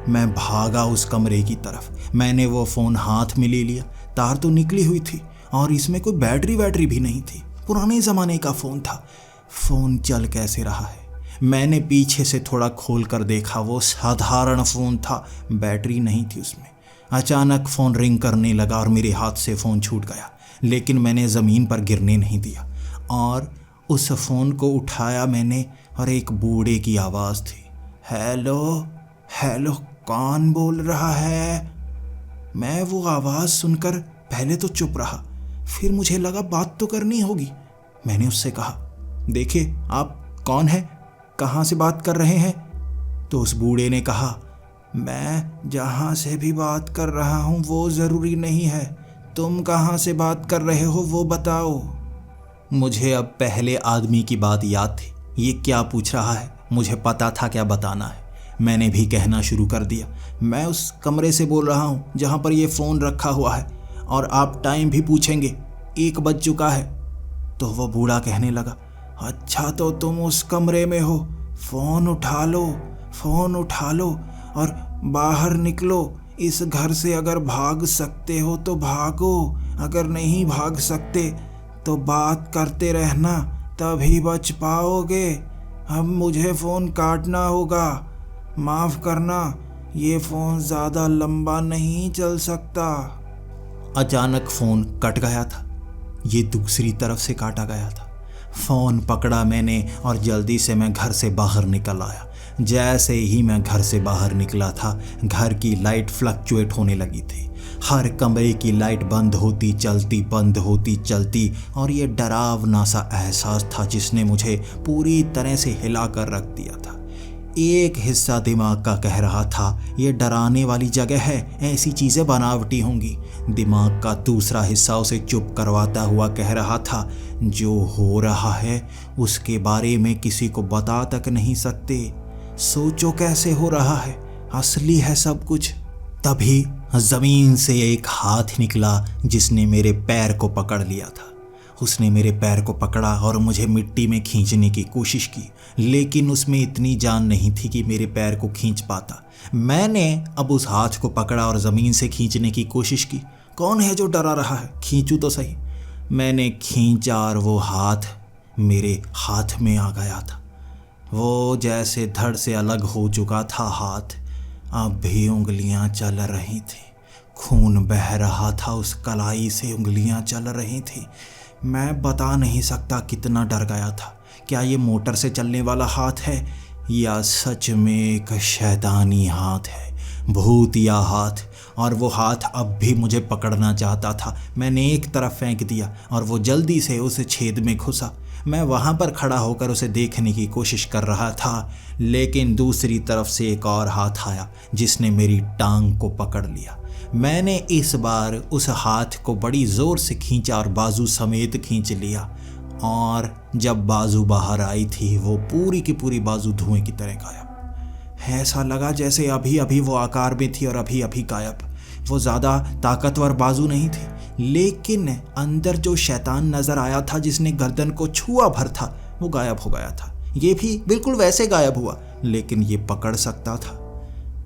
मैं भागा उस कमरे की तरफ। मैंने वो फ़ोन हाथ में ले लिया। तार तो निकली हुई थी और इसमें कोई बैटरी भी नहीं थी। पुराने ज़माने का फ़ोन था। फ़ोन चल कैसे रहा है? मैंने पीछे से थोड़ा खोल कर देखा। वो साधारण फ़ोन था, बैटरी नहीं थी उसमें। अचानक फ़ोन रिंग करने लगा और मेरे हाथ से फ़ोन छूट गया, लेकिन मैंने ज़मीन पर गिरने नहीं दिया और उस फ़ोन को उठाया मैंने, और एक बूढ़े की आवाज़ थी, हेलो हेलो, कौन बोल रहा है? मैं वो आवाज़ सुनकर पहले तो चुप रहा, फिर मुझे लगा बात तो करनी होगी। मैंने उससे कहा, देखिए आप कौन हैं, कहाँ से बात कर रहे हैं? तो उस बूढ़े ने कहा, मैं जहाँ से भी बात कर रहा हूँ वो ज़रूरी नहीं है, तुम कहाँ से बात कर रहे हो वो बताओ। मुझे अब पहले आदमी की बात याद थी। ये क्या पूछ रहा है, मुझे पता था क्या बताना है। मैंने भी कहना शुरू कर दिया, मैं उस कमरे से बोल रहा हूँ जहाँ पर ये फ़ोन रखा हुआ है, और आप टाइम भी पूछेंगे, 1 बज चुका है। तो वह बूढ़ा कहने लगा, अच्छा तो तुम उस कमरे में हो, फ़ोन उठा लो, फ़ोन उठा लो और बाहर निकलो। इस घर से अगर भाग सकते हो तो भागो, अगर नहीं भाग सकते तो बात करते रहना, तभी बच पाओगे। अब मुझे फ़ोन काटना होगा, माफ़ करना, ये फ़ोन ज़्यादा लंबा नहीं चल सकता। अचानक फ़ोन कट गया था। ये दूसरी तरफ से काटा गया था। फ़ोन पकड़ा मैंने और जल्दी से मैं घर से बाहर निकल आया। जैसे ही मैं घर से बाहर निकला था, घर की लाइट फ्लक्चुएट होने लगी थी। हर कमरे की लाइट बंद होती चलती, बंद होती चलती, और ये डरावना सा एहसास था जिसने मुझे पूरी तरह से हिला कर रख दिया था। एक हिस्सा दिमाग का कह रहा था ये डराने वाली जगह है, ऐसी चीज़ें बनावटी होंगी। दिमाग का दूसरा हिस्सा उसे चुप करवाता हुआ कह रहा था जो हो रहा है उसके बारे में किसी को बता तक नहीं सकते, सोचो कैसे हो रहा है, असली है सब कुछ। तभी ज़मीन से एक हाथ निकला जिसने मेरे पैर को पकड़ लिया था। उसने मेरे पैर को पकड़ा और मुझे मिट्टी में खींचने की कोशिश की, लेकिन उसमें इतनी जान नहीं थी कि मेरे पैर को खींच पाता। मैंने अब उस हाथ को पकड़ा और ज़मीन से खींचने की कोशिश की। कौन है जो डरा रहा है, खींचूं तो सही। मैंने खींचा और वो हाथ मेरे हाथ में आ गया था। वो जैसे धड़ से अलग हो चुका था हाथ, अब भी उंगलियां चल रही थी। खून बह रहा था, उस कलाई से उंगलियां चल रही थी। मैं बता नहीं सकता कितना डर गया था। क्या ये मोटर से चलने वाला हाथ है या सच में एक शैतानी हाथ है, भूतिया हाथ? और वो हाथ अब भी मुझे पकड़ना चाहता था। मैंने एक तरफ फेंक दिया और वो जल्दी से उस छेद में घुसा। मैं वहाँ पर खड़ा होकर उसे देखने की कोशिश कर रहा था, लेकिन दूसरी तरफ से एक और हाथ आया जिसने मेरी टांग को पकड़ लिया। मैंने इस बार उस हाथ को बड़ी ज़ोर से खींचा और बाजू समेत खींच लिया, और जब बाजू बाहर आई थी वो पूरी की पूरी बाजू धुएं की तरह गायब। ऐसा लगा जैसे अभी अभी वो आकार में थी और अभी अभी गायब। वो ज़्यादा ताकतवर बाजू नहीं थी, लेकिन अंदर जो शैतान नज़र आया था जिसने गर्दन को छुआ भर था, वो गायब हो गया था। ये भी बिल्कुल वैसे गायब हुआ, लेकिन ये पकड़ सकता था।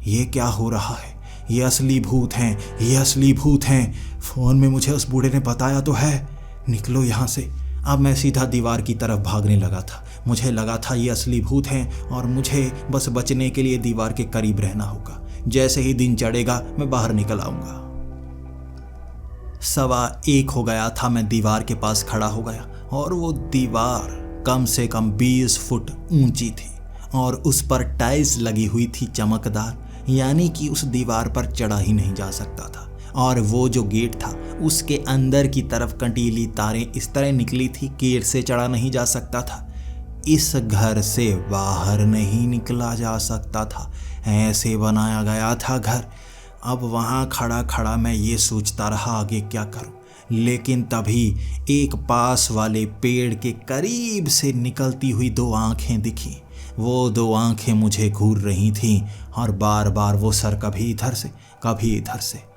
ये क्या हो रहा है? ये असली भूत हैं, ये असली भूत हैं। फ़ोन में मुझे उस बूढ़े ने बताया तो है। निकलो यहाँ से। अब मैं सीधा दीवार की तरफ भागने लगा था। मुझे लगा था ये असली भूत हैं और मुझे बस बचने के लिए दीवार के करीब रहना होगा। जैसे ही दिन चढ़ेगा मैं बाहर निकल आऊँगा। 1:15 हो गया था। मैं दीवार के पास खड़ा हो गया और वो दीवार कम से कम 20 फुट ऊंची थी और उस पर टाइल्स लगी हुई थी चमकदार, यानी कि उस दीवार पर चढ़ा ही नहीं जा सकता था। और वो जो गेट था उसके अंदर की तरफ कंटीली तारें इस तरह निकली थी, गेट से चढ़ा नहीं जा सकता था। इस घर से बाहर नहीं निकला जा सकता था, ऐसे बनाया गया था घर। अब वहाँ खड़ा खड़ा मैं ये सोचता रहा आगे क्या करूँ, लेकिन तभी एक पास वाले पेड़ के करीब से निकलती हुई 2 आँखें दिखीं। वो 2 आँखें मुझे घूर रही थीं और बार बार वो सर कभी इधर से कभी इधर से।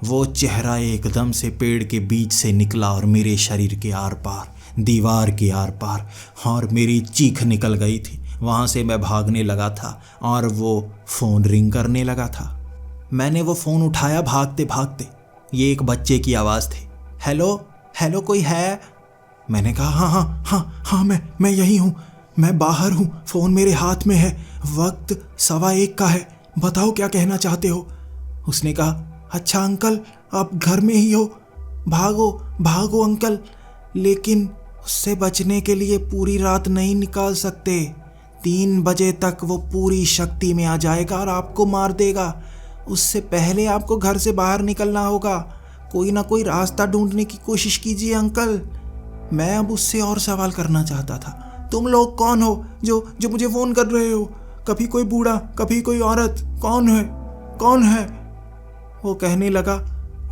वो चेहरा एकदम से पेड़ के बीच से निकला और मेरे शरीर के आर पार, दीवार के आर पार, और मेरी चीख निकल गई थी। वहाँ से मैं भागने लगा था और वो फ़ोन रिंग करने लगा था। मैंने वो फ़ोन उठाया भागते भागते। ये एक बच्चे की आवाज़ थी। हेलो हेलो, कोई है? मैंने कहा हाँ हाँ हाँ हाँ, मैं यही हूँ, मैं बाहर हूँ, फ़ोन मेरे हाथ में है, वक्त 1:15 का है, बताओ क्या कहना चाहते हो? उसने कहा अच्छा अंकल, आप घर में ही हो, भागो भागो अंकल, लेकिन उससे बचने के लिए पूरी रात नहीं निकाल सकते। 3 बजे तक वो पूरी शक्ति में आ जाएगा और आपको मार देगा। उससे पहले आपको घर से बाहर निकलना होगा। कोई ना कोई रास्ता ढूंढने की कोशिश कीजिए अंकल। मैं अब उससे और सवाल करना चाहता था। तुम लोग कौन हो जो मुझे फ़ोन कर रहे हो? कभी कोई बूढ़ा, कभी कोई औरत, कौन है कौन है? वो कहने लगा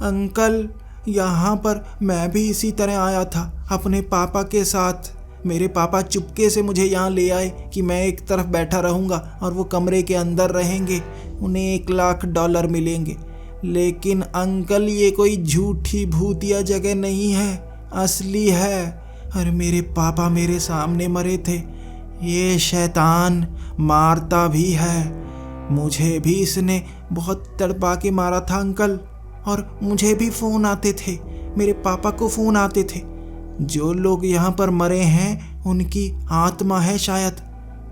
अंकल, यहाँ पर मैं भी इसी तरह आया था अपने पापा के साथ। मेरे पापा चुपके से मुझे यहाँ ले आए कि मैं एक तरफ बैठा रहूँगा और वो कमरे के अंदर रहेंगे, उन्हें $1,00,000 मिलेंगे। लेकिन अंकल, ये कोई झूठी भूतिया जगह नहीं है, असली है। और मेरे पापा मेरे सामने मरे थे। ये शैतान मारता भी है। मुझे भी इसने बहुत तड़पा के मारा था अंकल, और मुझे भी फ़ोन आते थे, मेरे पापा को फ़ोन आते थे। जो लोग यहाँ पर मरे हैं उनकी आत्मा है शायद।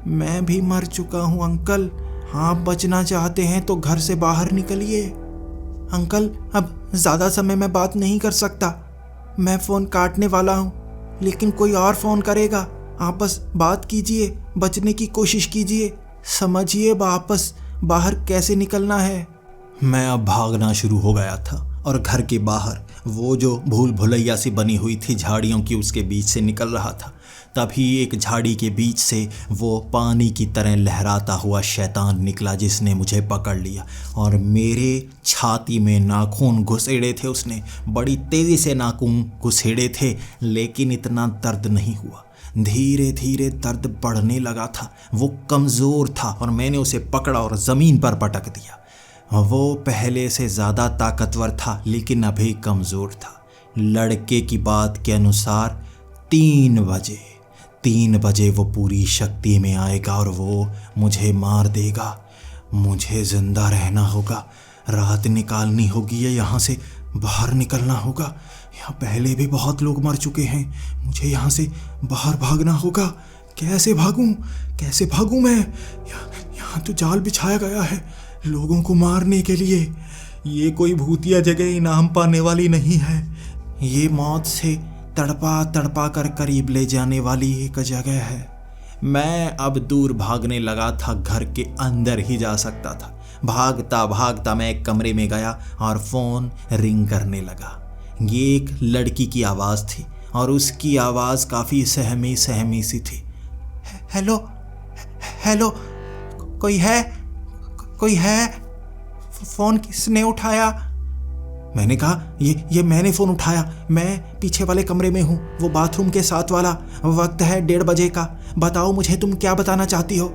मैं भी मर चुका हूँ अंकल। आप बचना चाहते हैं तो घर से बाहर निकलिए। अंकल, अब ज़्यादा समय मैं बात नहीं कर सकता, मैं फ़ोन काटने वाला हूँ, लेकिन कोई और फ़ोन करेगा। आप बस बात कीजिए, बचने की कोशिश कीजिए, समझिए वापस बाहर कैसे निकलना है। मैं अब भागना शुरू हो गया था और घर के बाहर वो जो भूल भुलैया सी बनी हुई थी झाड़ियों की, उसके बीच से निकल रहा था। तभी एक झाड़ी के बीच से वो पानी की तरह लहराता हुआ शैतान निकला, जिसने मुझे पकड़ लिया और मेरे छाती में नाखून घुसेड़े थे। उसने बड़ी तेज़ी से नाखून घुसेड़े थे, लेकिन इतना दर्द नहीं हुआ। धीरे धीरे दर्द बढ़ने लगा था। वो कमज़ोर था और मैंने उसे पकड़ा और ज़मीन पर पटक दिया। वो पहले से ज़्यादा ताकतवर था, लेकिन अभी कमज़ोर था। लड़के की बात के अनुसार 3 बजे। 3 बजे वो पूरी शक्ति में आएगा और वो मुझे मार देगा। मुझे जिंदा रहना होगा, रात निकालनी होगी या यहाँ से बाहर निकलना होगा। यहाँ पहले भी बहुत लोग मर चुके हैं, मुझे यहाँ से बाहर भागना होगा। कैसे भागूं मैं? यहाँ तो जाल बिछाया गया है लोगों को मारने के लिए। ये कोई भूतिया जगह इनाम पाने वाली नहीं है, ये मौत से तड़पा तड़पा कर करीब ले जाने वाली एक जगह है। मैं अब दूर भागने लगा था, घर के अंदर ही जा सकता था। भागता भागता मैं एक कमरे में गया और फ़ोन रिंग करने लगा। ये एक लड़की की आवाज़ थी और उसकी आवाज़ काफ़ी सहमी सहमी सी थी। हेलो हेलो, कोई है? फ़ोन किसने उठाया? मैंने कहा ये मैंने फ़ोन उठाया, मैं पीछे वाले कमरे में हूँ, वो बाथरूम के साथ वाला। वक्त है 1:30 बजे का, बताओ मुझे तुम क्या बताना चाहती हो।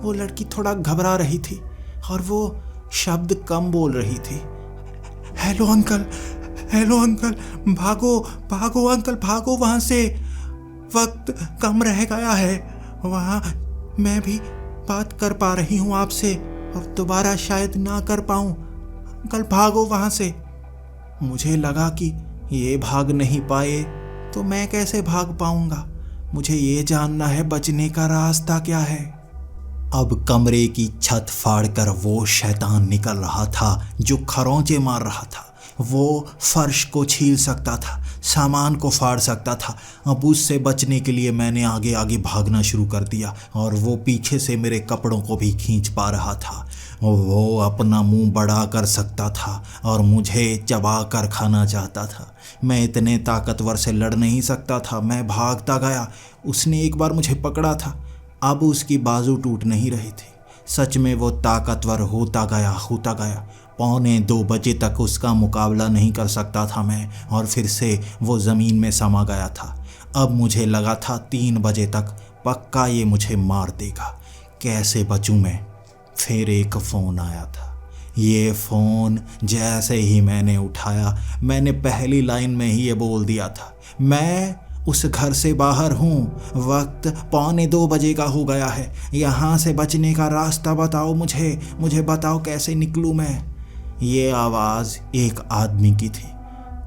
वो लड़की थोड़ा घबरा रही थी और वो शब्द कम बोल रही थी। हेलो अंकल, भागो अंकल, भागो वहाँ से, वक्त कम रह गया है। वहाँ मैं भी बात कर पा रही हूँ आपसे और दोबारा शायद ना कर पाऊँ। अंकल भागो वहाँ से। मुझे लगा कि ये भाग नहीं पाए तो मैं कैसे भाग पाऊंगा। मुझे ये जानना है बचने का रास्ता क्या है। अब कमरे की छत फाड़कर वो शैतान निकल रहा था जो खरोंचे मार रहा था। वो फर्श को छील सकता था, सामान को फाड़ सकता था। अब उससे बचने के लिए मैंने आगे आगे भागना शुरू कर दिया और वो पीछे से मेरे कपड़ों को भी खींच पा रहा था। वो अपना मुंह बड़ा कर सकता था और मुझे चबा कर खाना चाहता था। मैं इतने ताकतवर से लड़ नहीं सकता था। मैं भागता गया। उसने एक बार मुझे पकड़ा था, अब उसकी बाजू टूट नहीं रही थी। सच में वो ताकतवर होता गया। 1:45 बजे तक उसका मुकाबला नहीं कर सकता था मैं, और फिर से वो ज़मीन में समा गया था। अब मुझे लगा था 3 बजे तक पक्का ये मुझे मार देगा। कैसे बचूं मैं? फिर एक फ़ोन आया था। ये फ़ोन जैसे ही मैंने उठाया, मैंने पहली लाइन में ही ये बोल दिया था, मैं उस घर से बाहर हूँ, वक्त 1:45 बजे का हो गया है, यहाँ से बचने का रास्ता बताओ मुझे बताओ कैसे निकलूँ मैं। ये आवाज़ एक आदमी की थी।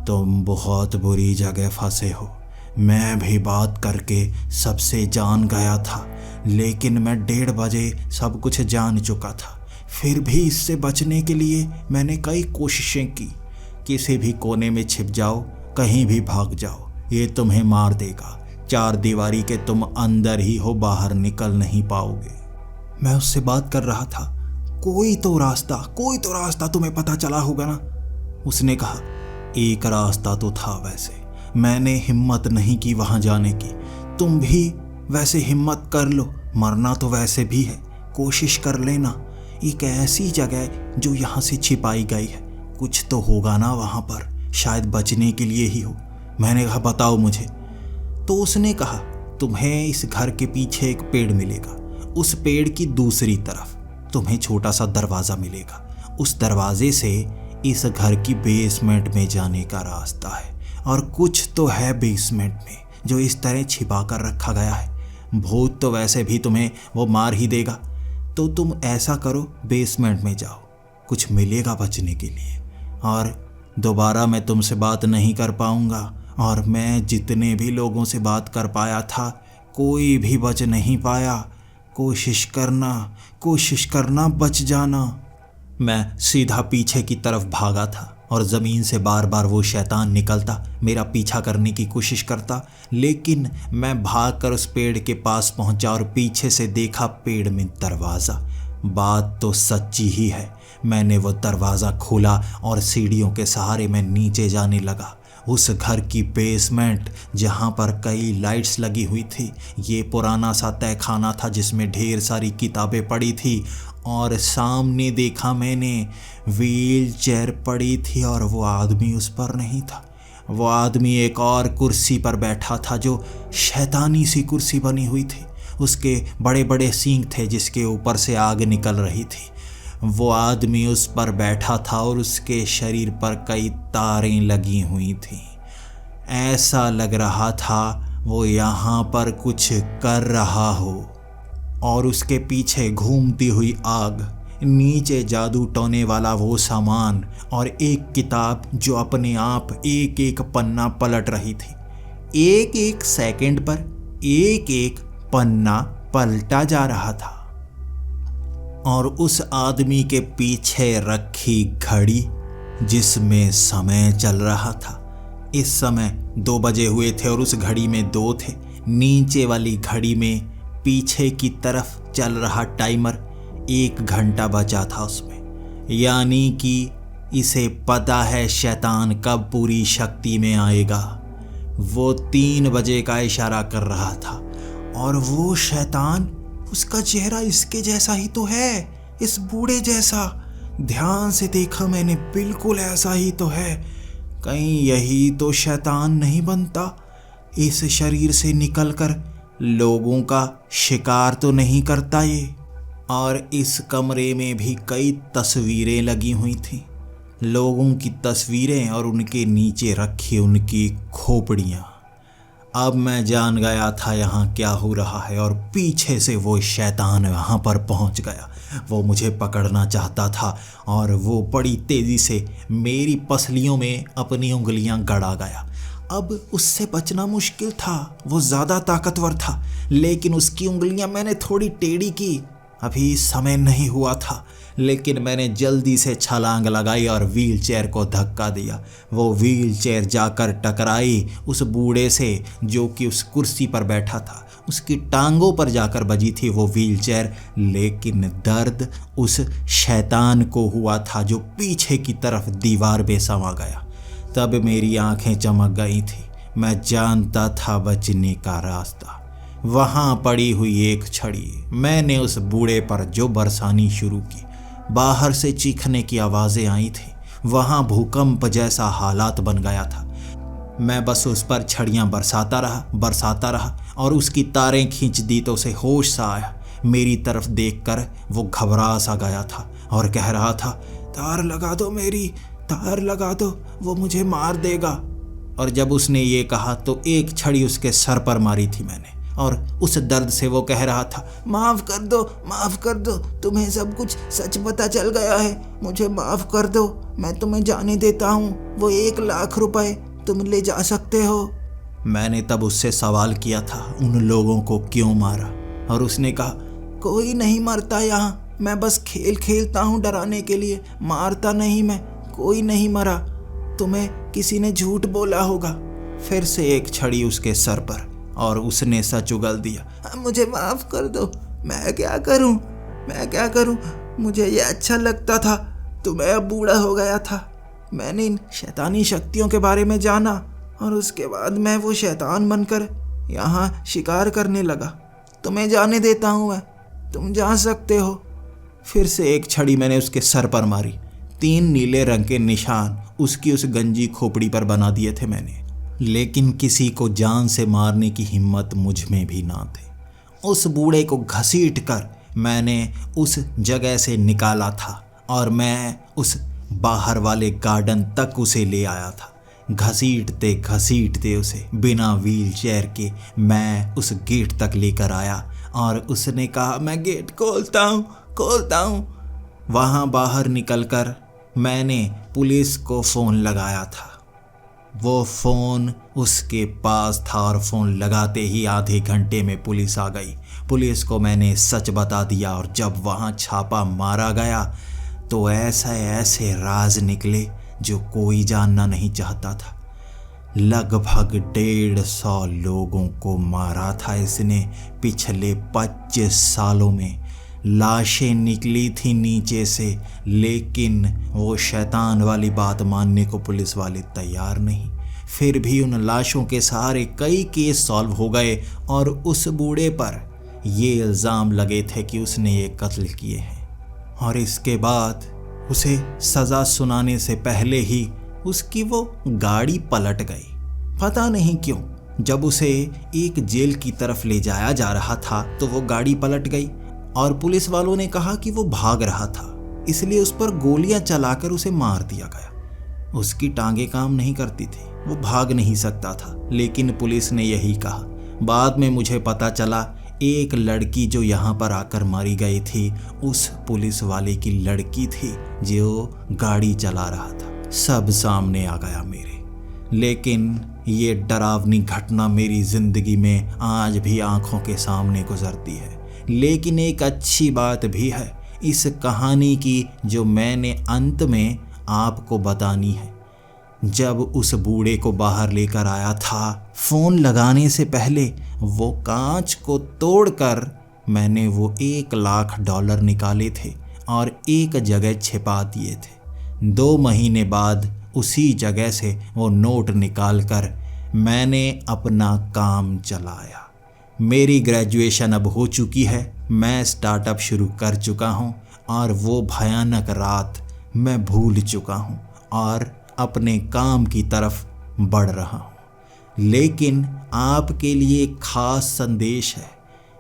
तुम बहुत बुरी जगह फंसे हो। मैं भी बात करके सबसे जान गया था, लेकिन मैं 1:30 बजे सब कुछ जान चुका था। फिर भी इससे बचने के लिए मैंने कई कोशिशें की। किसी भी कोने में छिप जाओ, कहीं भी भाग जाओ, ये तुम्हें मार देगा। 4 दीवारी के तुम अंदर ही हो, बाहर निकल नहीं पाओगे। मैं उससे बात कर रहा था। कोई तो रास्ता तुम्हें पता चला होगा ना? उसने कहा। एक रास्ता तो था, वैसे मैंने हिम्मत नहीं की वहां जाने की। तुम भी वैसे हिम्मत कर लो, मरना तो वैसे भी है, कोशिश कर लेना। एक ऐसी जगह जो यहाँ से छिपाई गई है, कुछ तो होगा ना वहाँ पर, शायद बचने के लिए ही हो। मैंने कहा बताओ मुझे। तो उसने कहा तुम्हें इस घर के पीछे एक पेड़ मिलेगा, उस पेड़ की दूसरी तरफ तुम्हें छोटा सा दरवाज़ा मिलेगा। उस दरवाजे से इस घर की बेसमेंट में जाने का रास्ता है, और कुछ तो है बेसमेंट में जो इस तरह छिपा कर रखा गया है। भूत तो वैसे भी तुम्हें वो मार ही देगा, तो तुम ऐसा करो बेसमेंट में जाओ, कुछ मिलेगा बचने के लिए। और दोबारा मैं तुमसे बात नहीं कर पाऊँगा, और मैं जितने भी लोगों से बात कर पाया था कोई भी बच नहीं पाया। कोशिश करना बच जाना। मैं सीधा पीछे की तरफ भागा था और ज़मीन से बार बार वो शैतान निकलता, मेरा पीछा करने की कोशिश करता। लेकिन मैं भागकर उस पेड़ के पास पहुंचा और पीछे से देखा पेड़ में दरवाज़ा। बात तो सच्ची ही है। मैंने वो दरवाज़ा खोला और सीढ़ियों के सहारे मैं नीचे जाने लगा। उस घर की बेसमेंट जहाँ पर कई लाइट्स लगी हुई थी। ये पुराना सा तहखाना था जिसमें ढेर सारी किताबें पड़ी थी, और सामने देखा मैंने व्हील चेयर पड़ी थी और वो आदमी उस पर नहीं था। वो आदमी एक और कुर्सी पर बैठा था जो शैतानी सी कुर्सी बनी हुई थी। उसके बड़े बड़े सींग थे जिसके ऊपर से आग निकल रही थी। वो आदमी उस पर बैठा था और उसके शरीर पर कई तारें लगी हुई थीं। ऐसा लग रहा था वो यहाँ पर कुछ कर रहा हो। और उसके पीछे घूमती हुई आग, नीचे जादू टोने वाला वो सामान और एक किताब जो अपने आप एक एक पन्ना पलट रही थी। एक एक सेकंड पर एक एक पन्ना पलटा जा रहा था। और उस आदमी के पीछे रखी घड़ी जिसमें समय चल रहा था, इस समय 2 बजे हुए थे और उस घड़ी में 2 थे। नीचे वाली घड़ी में पीछे की तरफ चल रहा टाइमर 1 घंटा बचा था उसमें, यानी कि इसे पता है शैतान कब पूरी शक्ति में आएगा। वो 3 बजे का इशारा कर रहा था और वो शैतान, उसका चेहरा इसके जैसा ही तो है, इस बूढ़े जैसा। ध्यान से देखा मैंने, बिल्कुल ऐसा ही तो है। कहीं यही तो शैतान नहीं बनता? इस शरीर से निकलकर लोगों का शिकार तो नहीं करता ये? और इस कमरे में भी कई तस्वीरें लगी हुई थीं, लोगों की तस्वीरें और उनके नीचे रखी उनकी खोपड़ियाँ। अब मैं जान गया था यहाँ क्या हो रहा है और पीछे से वो शैतान वहाँ पर पहुँच गया। वो मुझे पकड़ना चाहता था और वो बड़ी तेज़ी से मेरी पसलियों में अपनी उंगलियाँ गड़ा गया। अब उससे बचना मुश्किल था, वो ज़्यादा ताकतवर था, लेकिन उसकी उंगलियाँ मैंने थोड़ी टेढ़ी की। अभी समय नहीं हुआ था, लेकिन मैंने जल्दी से छलांग लगाई और व्हील चेयर को धक्का दिया। वो व्हील चेयर जाकर टकराई उस बूढ़े से जो कि उस कुर्सी पर बैठा था। उसकी टांगों पर जाकर बजी थी वो व्हील चेयर, लेकिन दर्द उस शैतान को हुआ था जो पीछे की तरफ दीवार पे समा गया। तब मेरी आंखें चमक गई थी, मैं जानता था बचने का रास्ता। वहाँ पड़ी हुई एक छड़ी, मैंने उस बूढ़े पर जो बरसानी शुरू की। बाहर से चीखने की आवाज़ें आई थी, वहाँ भूकंप जैसा हालात बन गया था। मैं बस उस पर छड़ियाँ बरसाता रहा और उसकी तारें खींच दी तो उसे होश सा आया। मेरी तरफ देखकर वो घबरा सा गया था और कह रहा था, तार लगा दो मेरी, तार लगा दो, वो मुझे मार देगा। और जब उसने ये कहा तो एक छड़ी उसके सर पर मारी थी मैंने, और उस दर्द से वो कह रहा था, माफ़ कर दो, तुम्हें सब कुछ सच पता चल गया है, मुझे माफ़ कर दो, मैं तुम्हें जाने देता हूँ, वो 1 लाख रुपए तुम ले जा सकते हो। मैंने तब उससे सवाल किया था उन लोगों को क्यों मारा, और उसने कहा, कोई नहीं मरता यहाँ, मैं बस खेल खेलता हूँ डराने के लिए, मारता नहीं मैं, कोई नहीं मरा, तुम्हें किसी ने झूठ बोला होगा। फिर से एक छड़ी उसके सर पर और उसने सच उगल दिया, मुझे माफ़ कर दो, मैं क्या करूं, मुझे ये अच्छा लगता था, तो मैं अब बूढ़ा हो गया था। मैंने इन शैतानी शक्तियों के बारे में जाना और उसके बाद मैं वो शैतान बनकर यहाँ शिकार करने लगा। तुम्हें जाने देता हूँ मैं, तुम जा सकते हो। फिर से एक छड़ी मैंने उसके सर पर मारी। 3 नीले रंग के निशान उसकी उस गंजी खोपड़ी पर बना दिए थे मैंने, लेकिन किसी को जान से मारने की हिम्मत मुझ में भी ना थे। उस बूढ़े को घसीट कर मैंने उस जगह से निकाला था और मैं उस बाहर वाले गार्डन तक उसे ले आया था। घसीटते घसीटते उसे बिना व्हील चेयर के मैं उस गेट तक लेकर आया और उसने कहा, मैं गेट खोलता हूँ। वहाँ बाहर निकलकर मैंने पुलिस को फ़ोन लगाया था। वो फ़ोन उसके पास था और फ़ोन लगाते ही आधे घंटे में पुलिस आ गई। पुलिस को मैंने सच बता दिया और जब वहाँ छापा मारा गया तो ऐसे राज निकले जो कोई जानना नहीं चाहता था। लगभग 150 लोगों को मारा था इसने पिछले 25 सालों में। लाशें निकली थी नीचे से, लेकिन वो शैतान वाली बात मानने को पुलिस वाले तैयार नहीं। फिर भी उन लाशों के सहारे कई केस सॉल्व हो गए और उस बूढ़े पर ये इल्ज़ाम लगे थे कि उसने ये कत्ल किए हैं। और इसके बाद उसे सज़ा सुनाने से पहले ही उसकी वो गाड़ी पलट गई। पता नहीं क्यों, जब उसे एक जेल की तरफ ले जाया जा रहा था तो वो गाड़ी पलट गई और पुलिस वालों ने कहा कि वो भाग रहा था, इसलिए उस पर गोलियां चलाकर उसे मार दिया गया। उसकी टांगें काम नहीं करती थी, वो भाग नहीं सकता था, लेकिन पुलिस ने यही कहा बाद में मुझे पता चला एक लड़की जो यहाँ पर आकर मारी गई थी उस पुलिस वाले की लड़की थी जो गाड़ी चला रहा था। सब सामने आ गया मेरे। लेकिन ये डरावनी घटना मेरी ज़िंदगी में आज भी आंखों के सामने गुजरती है। लेकिन एक अच्छी बात भी है इस कहानी की जो मैंने अंत में आपको बतानी है। जब उस बूढ़े को बाहर लेकर आया था, फ़ोन लगाने से पहले वो कांच को तोड़कर मैंने वो $1,00,000 निकाले थे और एक जगह छिपा दिए थे। 2 महीने बाद उसी जगह से वो नोट निकालकर मैंने अपना काम चलाया। मेरी ग्रेजुएशन अब हो चुकी है, मैं स्टार्टअप शुरू कर चुका हूँ और वो भयानक रात मैं भूल चुका हूँ और अपने काम की तरफ बढ़ रहा हूँ। लेकिन आपके लिए एक खास संदेश है,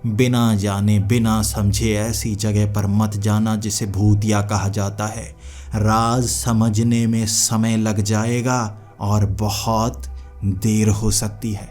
बिना जाने बिना समझे ऐसी जगह पर मत जाना जिसे भूतिया कहा जाता है। राज समझने में समय लग जाएगा और बहुत देर हो सकती है।